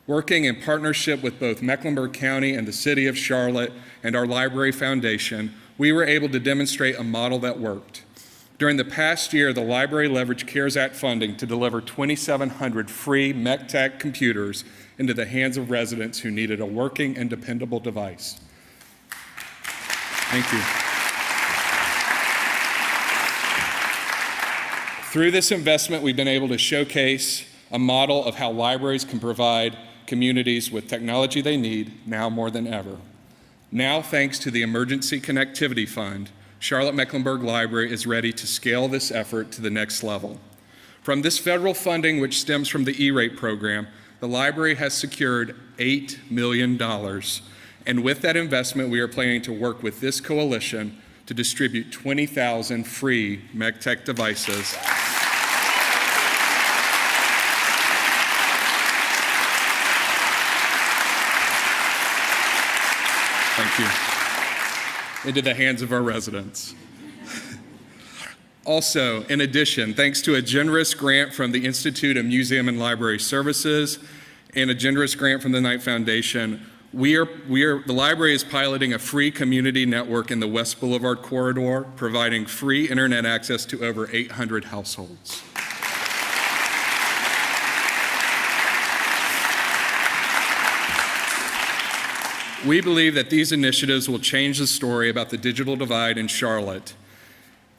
Working in partnership with both Mecklenburg County and the City of Charlotte and our Library Foundation, we were able to demonstrate a model that worked. During the past year, the library leveraged CARES Act funding to deliver 2,700 free MECTAC computers into the hands of residents who needed a working and dependable device. Thank you. Through this investment, we've been able to showcase a model of how libraries can provide communities with technology they need now more than ever. Now, thanks to the Emergency Connectivity Fund, Charlotte-Mecklenburg Library is ready to scale this effort to the next level. From this federal funding, which stems from the E-rate program, the library has secured $8 million. And with that investment, we are planning to work with this coalition to distribute 20,000 free MedTech devices. Thank you. Into the hands of our residents. Also, in addition, thanks to a generous grant from the Institute of Museum and Library Services and a generous grant from the Knight Foundation, the library is piloting a free community network in the West Boulevard corridor, providing free internet access to over 800 households. We believe that these initiatives will change the story about the digital divide in Charlotte,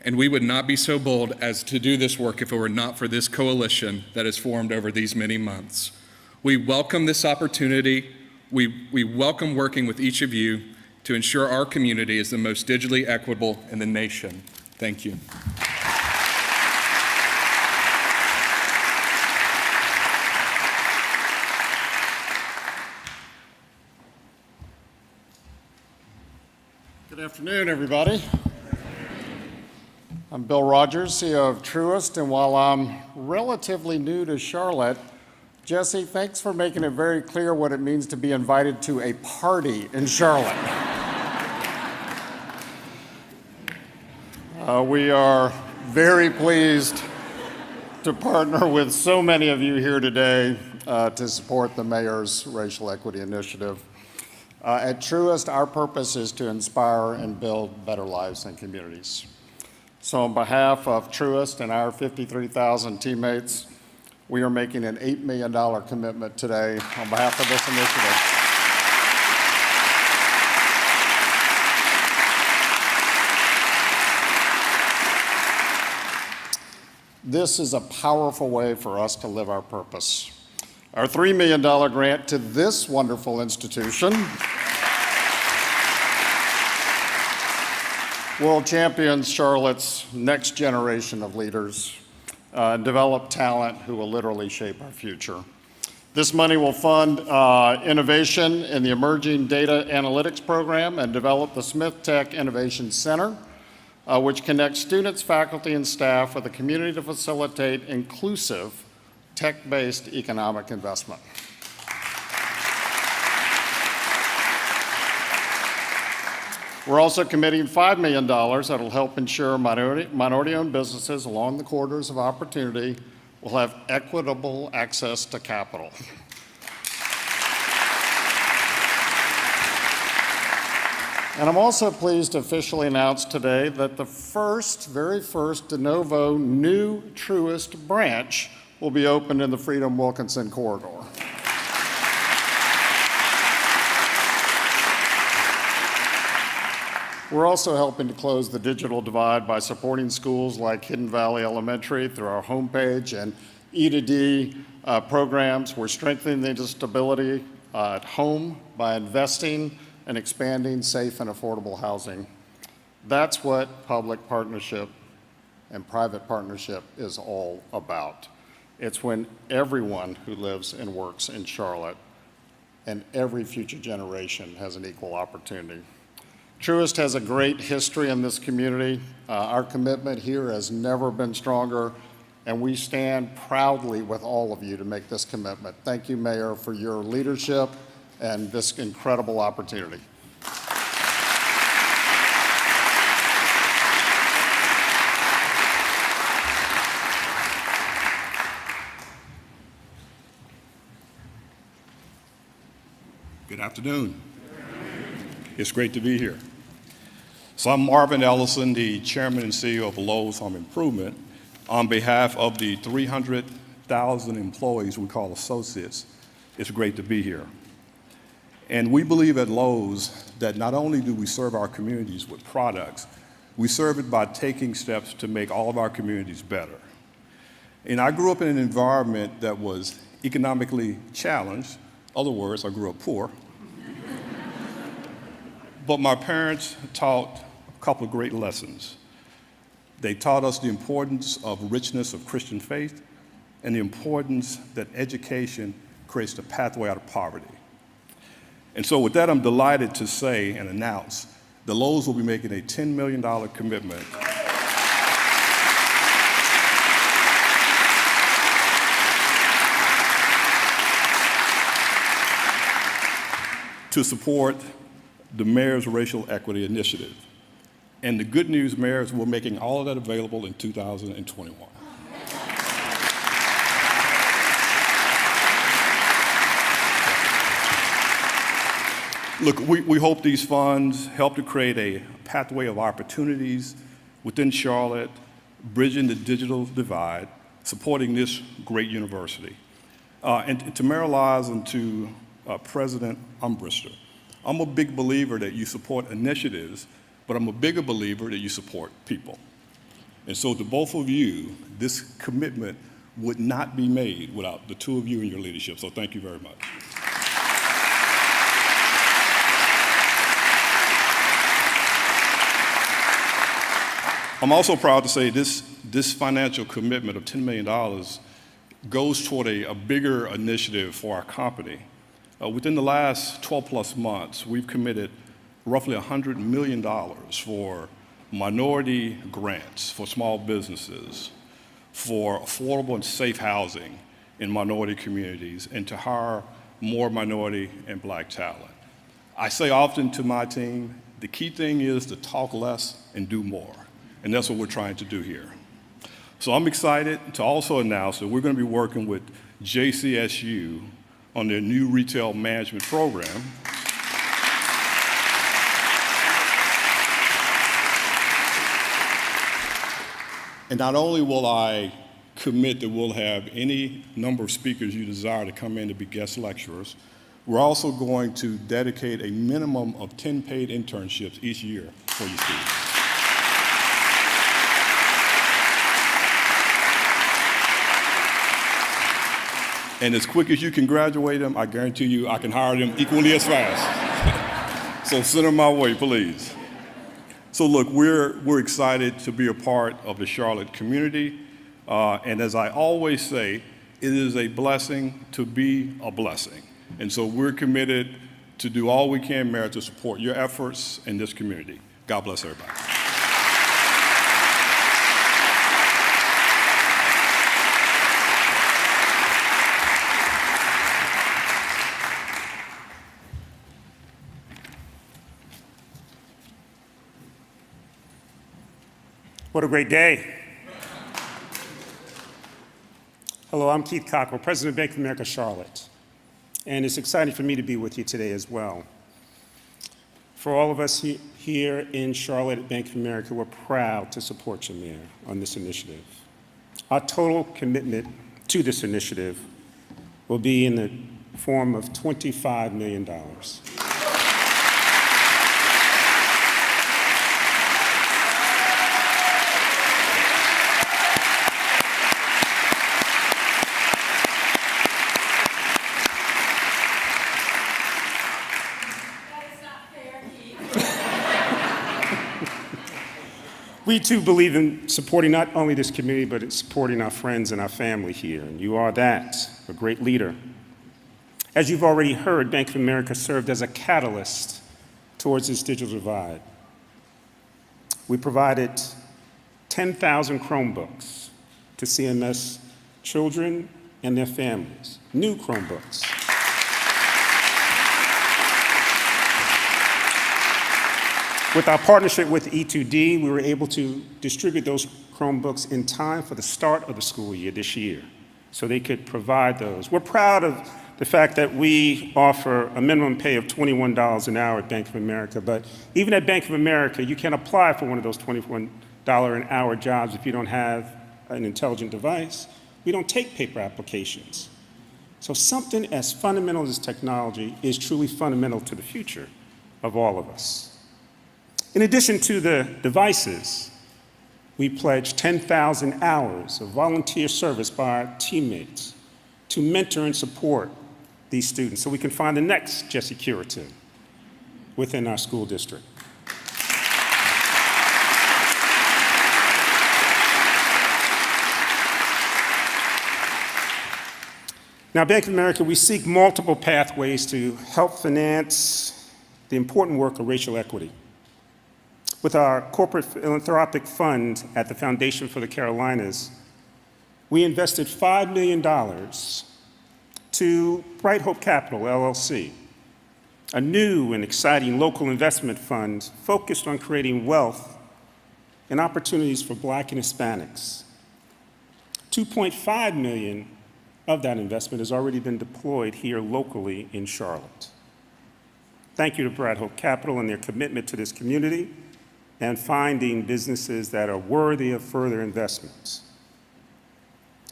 and we would not be so bold as to do this work if it were not for this coalition that has formed over these many months. We welcome this opportunity. We welcome working with each of you to ensure our community is the most digitally equitable in the nation. Thank you. Good afternoon, everybody. I'm Bill Rogers, CEO of Truist, and while I'm relatively new to Charlotte, Jesse, thanks for making it very clear what it means to be invited to a party in Charlotte. We are very pleased to partner with so many of you here today to support the Mayor's Racial Equity Initiative. At Truist, our purpose is to inspire and build better lives and communities. So on behalf of Truist and our 53,000 teammates, we are making an $8 million commitment today on behalf of this initiative. This is a powerful way for us to live our purpose. Our $3 million grant to this wonderful institution will champion Charlotte's next generation of leaders and develop talent who will literally shape our future. This money will fund innovation in the Emerging Data Analytics Program and develop the Smith Tech Innovation Center, which connects students, faculty, and staff with the community to facilitate inclusive tech-based economic investment. We're also committing $5 million that will help ensure minority-owned businesses along the corridors of opportunity will have equitable access to capital. And I'm also pleased to officially announce today that the very first de novo new Truist branch will be opened in the Freedom Wilkinson corridor. We're also helping to close the digital divide by supporting schools like Hidden Valley Elementary through our homepage and E2D programs. We're strengthening the stability at home by investing and expanding safe and affordable housing. That's what public partnership and private partnership is all about. It's when everyone who lives and works in Charlotte and every future generation has an equal opportunity. Truist has a great history in this community. Our commitment here has never been stronger, and we stand proudly with all of you to make this commitment. Thank you, Mayor, for your leadership and this incredible opportunity. Good afternoon. It's great to be here. So I'm Marvin Ellison, the Chairman and CEO of Lowe's Home Improvement. On behalf of the 300,000 employees we call associates, it's great to be here. And we believe at Lowe's that not only do we serve our communities with products, we serve it by taking steps to make all of our communities better. And I grew up in an environment that was economically challenged. In other words, I grew up poor. But my parents taught a couple of great lessons. They taught us the importance of richness of Christian faith and the importance that education creates the pathway out of poverty. And so with that, I'm delighted to say and announce the Lowe's will be making a $10 million commitment to support the Mayor's Racial Equity Initiative. And the good news, Mayor, is we're making all of that available in 2021. Look, we hope these funds help to create a pathway of opportunities within Charlotte, bridging the digital divide, supporting this great university. And to Mayor Lyles and to President Umbrister, I'm a big believer that you support initiatives, but I'm a bigger believer that you support people. And so to both of you, this commitment would not be made without the two of you and your leadership. So thank you very much. I'm also proud to say this financial commitment of $10 million goes toward a bigger initiative for our company. Within the last 12 plus months, we've committed roughly $100 million for minority grants for small businesses, for affordable and safe housing in minority communities, and to hire more minority and Black talent. I say often to my team, the key thing is to talk less and do more. And that's what we're trying to do here. So I'm excited to also announce that we're going to be working with JCSU on their new retail management program. And not only will I commit that we'll have any number of speakers you desire to come in to be guest lecturers, we're also going to dedicate a minimum of 10 paid internships each year for you students. And as quick as you can graduate them, I guarantee you I can hire them equally as fast. So send them my way, please. So look, we're excited to be a part of the Charlotte community. And as I always say, it is a blessing to be a blessing. And so we're committed to do all we can, Mayor, to support your efforts in this community. God bless everybody. What a great day. Hello, I'm Keith Cockrell, President of Bank of America Charlotte. And it's exciting for me to be with you today as well. For all of us here in Charlotte at Bank of America, we're proud to support you, Mayor, on this initiative. Our total commitment to this initiative will be in the form of $25 million. We too believe in supporting not only this community, but in supporting our friends and our family here, and you are that, a great leader. As you've already heard, Bank of America served as a catalyst towards this digital divide. We provided 10,000 Chromebooks to CMS children and their families, new Chromebooks. With our partnership with E2D, we were able to distribute those Chromebooks in time for the start of the school year this year, so they could provide those. We're proud of the fact that we offer a minimum pay of $21 an hour at Bank of America, but even at Bank of America, you can't apply for one of those $21 an hour jobs if you don't have an intelligent device. We don't take paper applications. So something as fundamental as technology is truly fundamental to the future of all of us. In addition to the devices, We pledged 10,000 hours of volunteer service by our teammates to mentor and support these students so we can find the next Jesse Curitan within our school district. Now, Bank of America, we seek multiple pathways to help finance the important work of racial equity. With our corporate philanthropic fund at the Foundation for the Carolinas, we invested $5 million to Bright Hope Capital, LLC, a new and exciting local investment fund focused on creating wealth and opportunities for Black and Hispanics. $2.5 million of that investment has already been deployed here locally in Charlotte. Thank you to Bright Hope Capital and their commitment to this community and finding businesses that are worthy of further investments.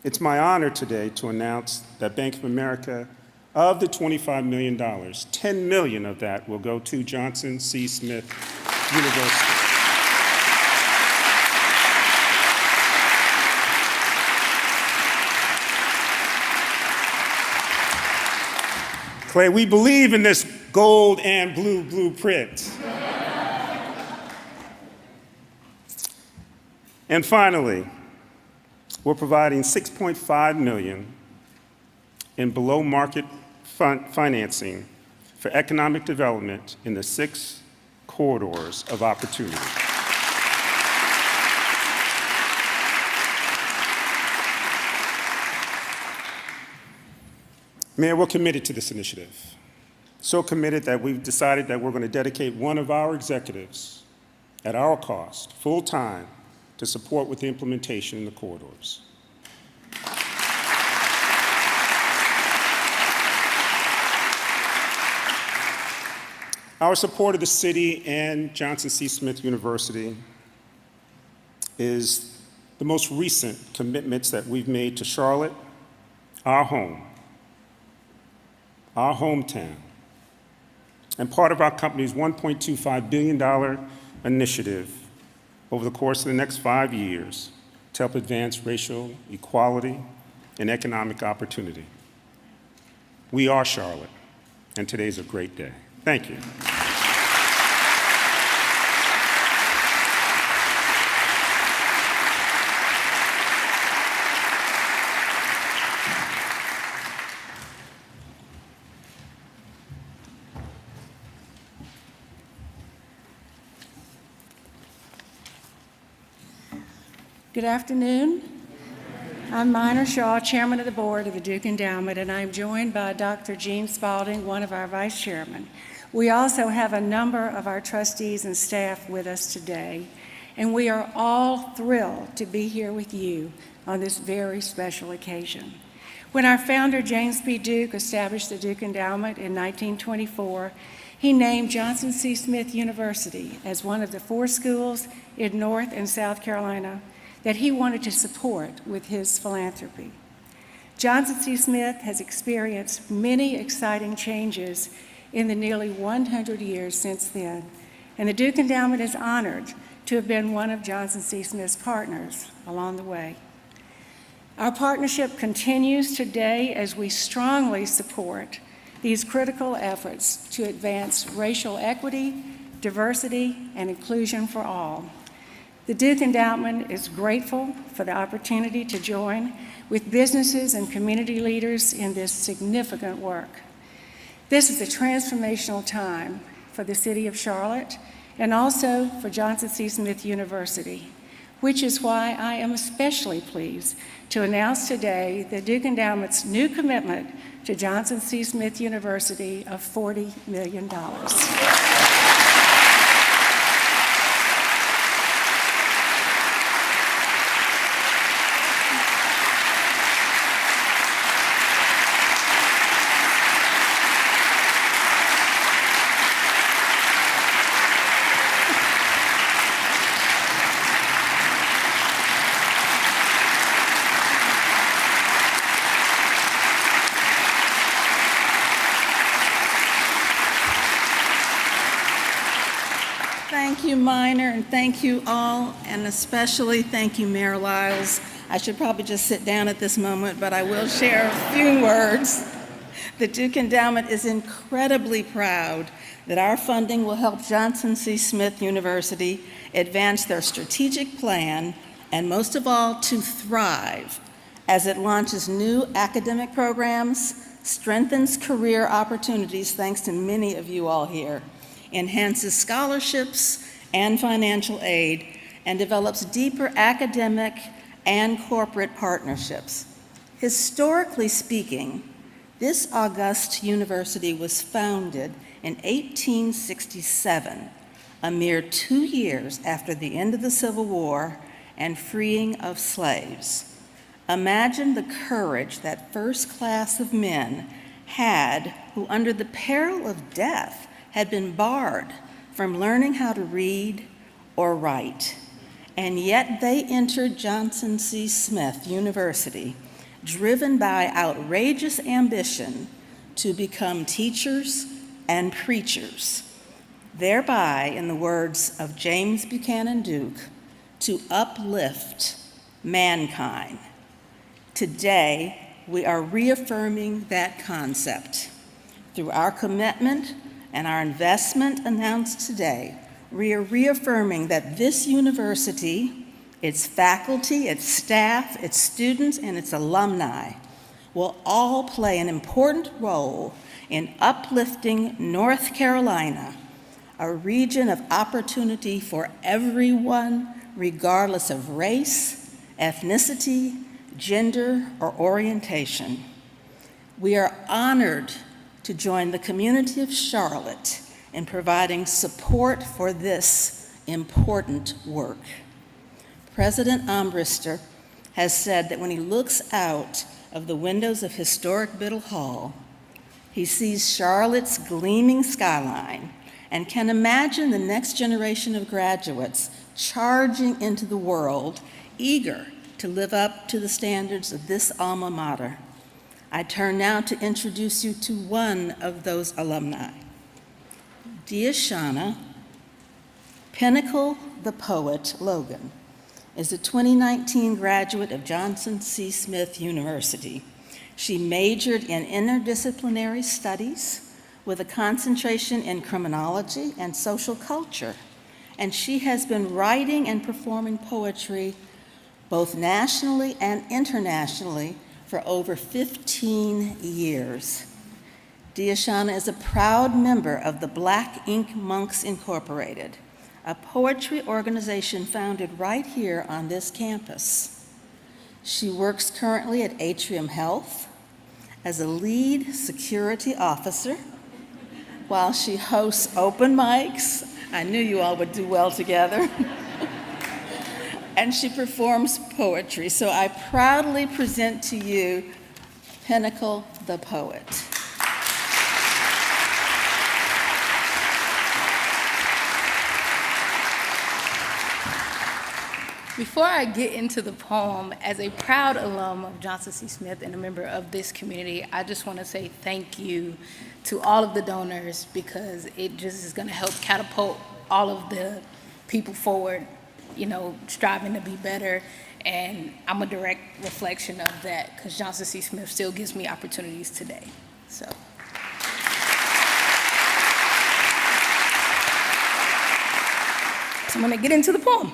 It's my honor today to announce that Bank of America, of the $25 million, $10 million of that will go to Johnson C. Smith University. Clay, we believe in this gold and blue blueprint. And finally, we're providing $6.5 million in below-market financing for economic development in the 6 corridors of opportunity. Mayor, we're committed to this initiative. So committed that we've decided that we're going to dedicate one of our executives at our cost, full-time, to support with the implementation in the corridors. Our support of the city and Johnson C. Smith University is the most recent commitments that we've made to Charlotte, our home, our hometown, and part of our company's $1.25 billion initiative over the course of the next 5 years to help advance racial equality and economic opportunity. We are Charlotte, and today's a great day. Thank you. Good afternoon. I'm Minor Shaw, Chairman of the Board of the Duke Endowment, and I'm joined by Dr. Gene Spalding, one of our Vice Chairmen. We also have a number of our trustees and staff with us today, and we are all thrilled to be here with you on this very special occasion. When our founder, James P. Duke, established the Duke Endowment in 1924, he named Johnson C. Smith University as one of the 4 schools in North and South Carolina that he wanted to support with his philanthropy. Johnson C. Smith has experienced many exciting changes in the nearly 100 years since then, and the Duke Endowment is honored to have been one of Johnson C. Smith's partners along the way. Our partnership continues today as we strongly support these critical efforts to advance racial equity, diversity, and inclusion for all. The Duke Endowment is grateful for the opportunity to join with businesses and community leaders in this significant work. This is a transformational time for the city of Charlotte and also for Johnson C. Smith University, which is why I am especially pleased to announce today the Duke Endowment's new commitment to Johnson C. Smith University of $40 million. Minor, and thank you all, and especially thank you, Mayor Lyles. I should probably just sit down at this moment, but I will share a few words. The Duke Endowment is incredibly proud that our funding will help Johnson C. Smith University advance their strategic plan, and most of all, to thrive as it launches new academic programs, strengthens career opportunities, thanks to many of you all here, enhances scholarships and financial aid, and develops deeper academic and corporate partnerships. Historically speaking, this august university was founded in 1867, a mere 2 years after the end of the Civil War and freeing of slaves. Imagine the courage that first class of men had who, under the peril of death, had been barred from learning how to read or write. And yet they entered Johnson C. Smith University, driven by outrageous ambition to become teachers and preachers, thereby, in the words of James Buchanan Duke, to uplift mankind. Today, we are reaffirming that concept. Through our commitment and our investment announced today, we are reaffirming that this university, its faculty, its staff, its students, and its alumni will all play an important role in uplifting North Carolina, a region of opportunity for everyone, regardless of race, ethnicity, gender, or orientation. We are honored to join the community of Charlotte in providing support for this important work. President Armbruster has said that when he looks out of the windows of historic Biddle Hall, he sees Charlotte's gleaming skyline and can imagine the next generation of graduates charging into the world, eager to live up to the standards of this alma mater. I turn now to introduce you to one of those alumni. Deashana Pinnacle the Poet Logan is a 2019 graduate of Johnson C. Smith University. She majored in interdisciplinary studies with a concentration in criminology and social culture, and she has been writing and performing poetry both nationally and internationally for over 15 years. Deashana is a proud member of the Black Ink Monks Incorporated, a poetry organization founded right here on this campus. She works currently at Atrium Health as a lead security officer while she hosts open mics. I knew you all would do well together. And she performs poetry. So I proudly present to you Pinnacle the Poet. Before I get into the poem, as a proud alum of Johnson C. Smith and a member of this community, I just want to say thank you to all of the donors, because it just is going to help catapult all of the people forward, you know, striving to be better. And I'm a direct reflection of that, because Johnson C. Smith still gives me opportunities today. So I'm going to get into the poem.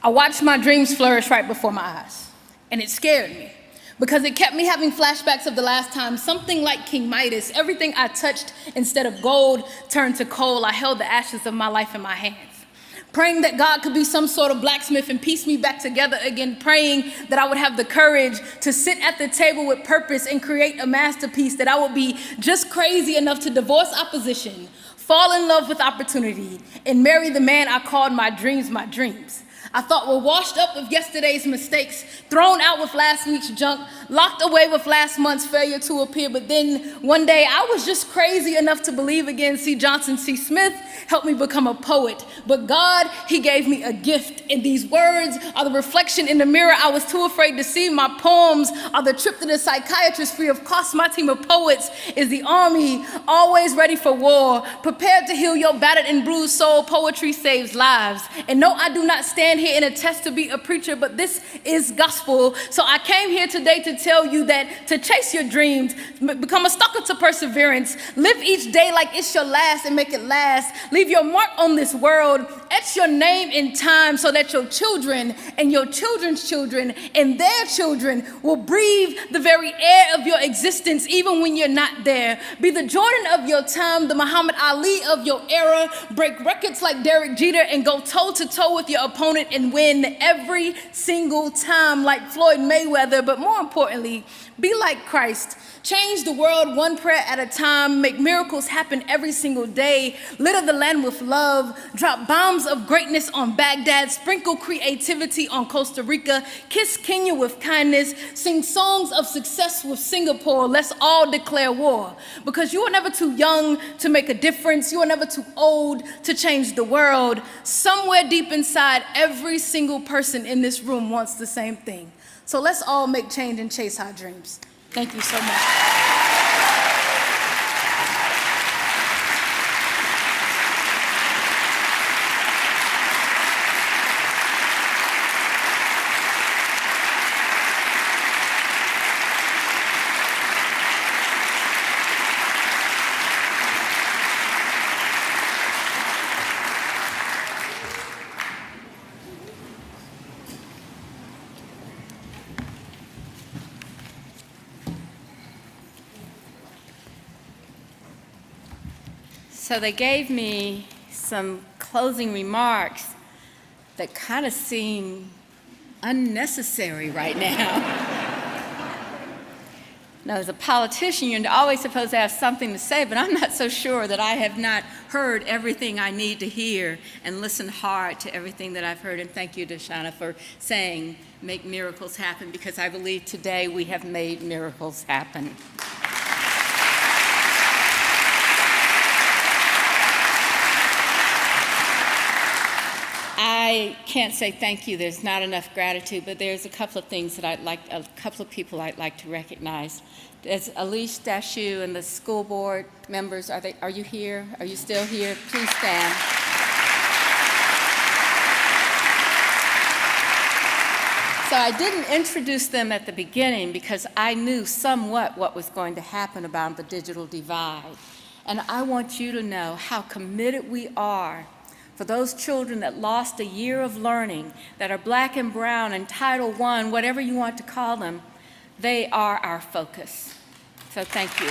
I watched my dreams flourish right before my eyes, and it scared me because it kept me having flashbacks of the last time, something like King Midas. Everything I touched, instead of gold, turned to coal. I held the ashes of my life in my hands, praying that God could be some sort of blacksmith and piece me back together again, praying that I would have the courage to sit at the table with purpose and create a masterpiece, that I would be just crazy enough to divorce opposition, fall in love with opportunity, and marry the man I called my dreams my dreams. I thought were washed up with yesterday's mistakes, thrown out with last week's junk, locked away with last month's failure to appear. But then one day I was just crazy enough to believe again. C. Johnson C. Smith helped me become a poet. But God, he gave me a gift. And these words are the reflection in the mirror I was too afraid to see. My poems are the trip to the psychiatrist free of cost. My team of poets is the army, always ready for war, prepared to heal your battered and bruised soul. Poetry saves lives. And no, I do not stand here and attest to be a preacher, but this is gospel. So I came here today to tell you that to chase your dreams, become a stalker to perseverance, live each day like it's your last and make it last, leave your mark on this world, etch your name in time so that your children and your children's children and their children will breathe the very air of your existence even when you're not there. Be the Jordan of your time, the Muhammad Ali of your era, break records like Derek Jeter and go toe to toe with your opponent and win every single time like Floyd Mayweather. But more importantly, be like Christ. Change the world one prayer at a time. Make miracles happen every single day. Litter the land with love. Drop bombs of greatness on Baghdad. Sprinkle creativity on Costa Rica. Kiss Kenya with kindness. Sing songs of success with Singapore. Let's all declare war. Because you are never too young to make a difference. You are never too old to change the world. Somewhere deep inside, every single person in this room wants the same thing. So let's all make change and chase our dreams. Thank you so much. So they gave me some closing remarks that kind of seem unnecessary right now. Now, as a politician, you're always supposed to have something to say, but I'm not so sure that I have not heard everything I need to hear and listened hard to everything that I've heard. And thank you, Deshauna, for saying, make miracles happen, because I believe today we have made miracles happen. I can't say thank you. There's not enough gratitude, but there's a couple of things that a couple of people I'd like to recognize. As Alish Dashu and the school board members, are you here? Are you still here? Please stand. So I didn't introduce them at the beginning because I knew somewhat what was going to happen about the digital divide. And I want you to know how committed we are for those children that lost a year of learning, that are black and brown and Title I, whatever you want to call them. They are our focus. So thank you.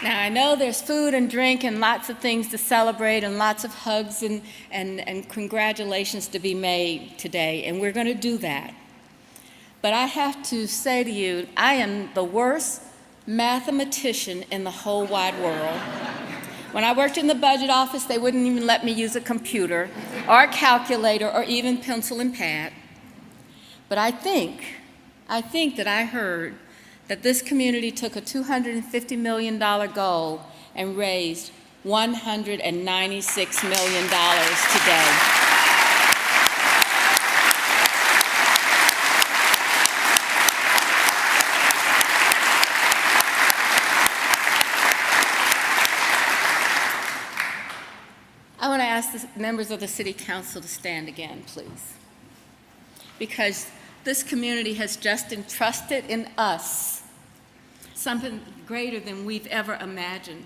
Now, I know there's food and drink and lots of things to celebrate and lots of hugs and congratulations to be made today, and we're going to do that. But I have to say to you, I am the worst mathematician in the whole wide world. When I worked in the budget office, they wouldn't even let me use a computer or a calculator or even pencil and pad. But I think that I heard that this community took a $250 million goal and raised $196 million today. I want to ask the members of the City Council to stand again, please. Because this community has just entrusted in us something greater than we've ever imagined.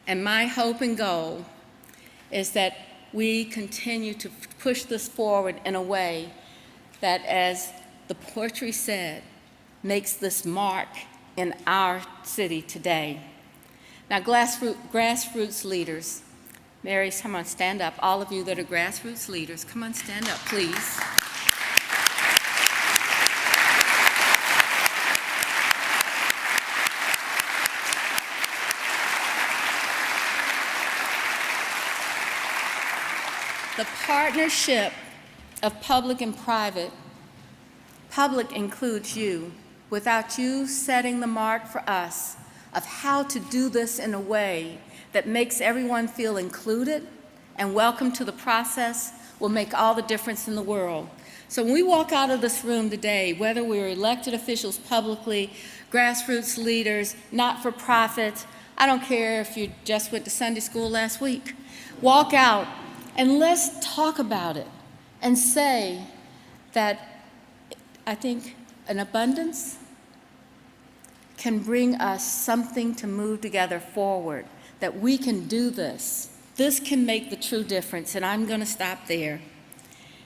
And my hope and goal is that we continue to push this forward in a way that, as the poetry said, makes this mark in our city today. Now, grassroots leaders, Mary, come on, stand up. All of you that are grassroots leaders, come on, stand up, please. The partnership of public and private, public includes you. Without you setting the mark for us of how to do this in a way that makes everyone feel included and welcome to the process will make all the difference in the world. So when we walk out of this room today, whether we're elected officials publicly, grassroots leaders, not-for-profits, I don't care if you just went to Sunday school last week, walk out and let's talk about it and say that I think an abundance can bring us something to move together forward, that we can do this. This can make the true difference, and I'm going to stop there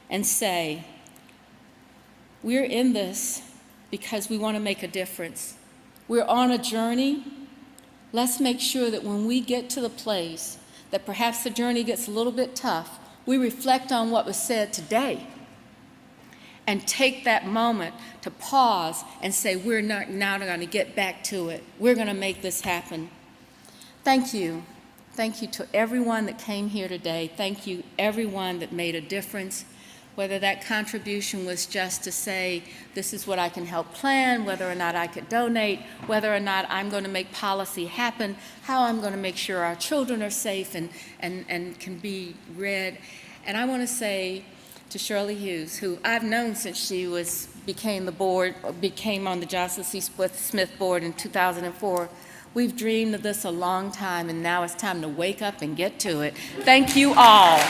and say, we're in this because we want to make a difference. We're on a journey. Let's make sure that when we get to the place that perhaps the journey gets a little bit tough, we reflect on what was said today and take that moment to pause and say, we're now going to get back to it. We're going to make this happen. Thank you. Thank you to everyone that came here today. Thank you, everyone that made a difference, whether that contribution was just to say, this is what I can help plan, whether or not I could donate, whether or not I'm going to make policy happen, how I'm going to make sure our children are safe and can be read. And I want to say to Shirley Hughes, who I've known since she became on the Johnson C. Smith board in 2004. We've dreamed of this a long time, and now it's time to wake up and get to it. Thank you all.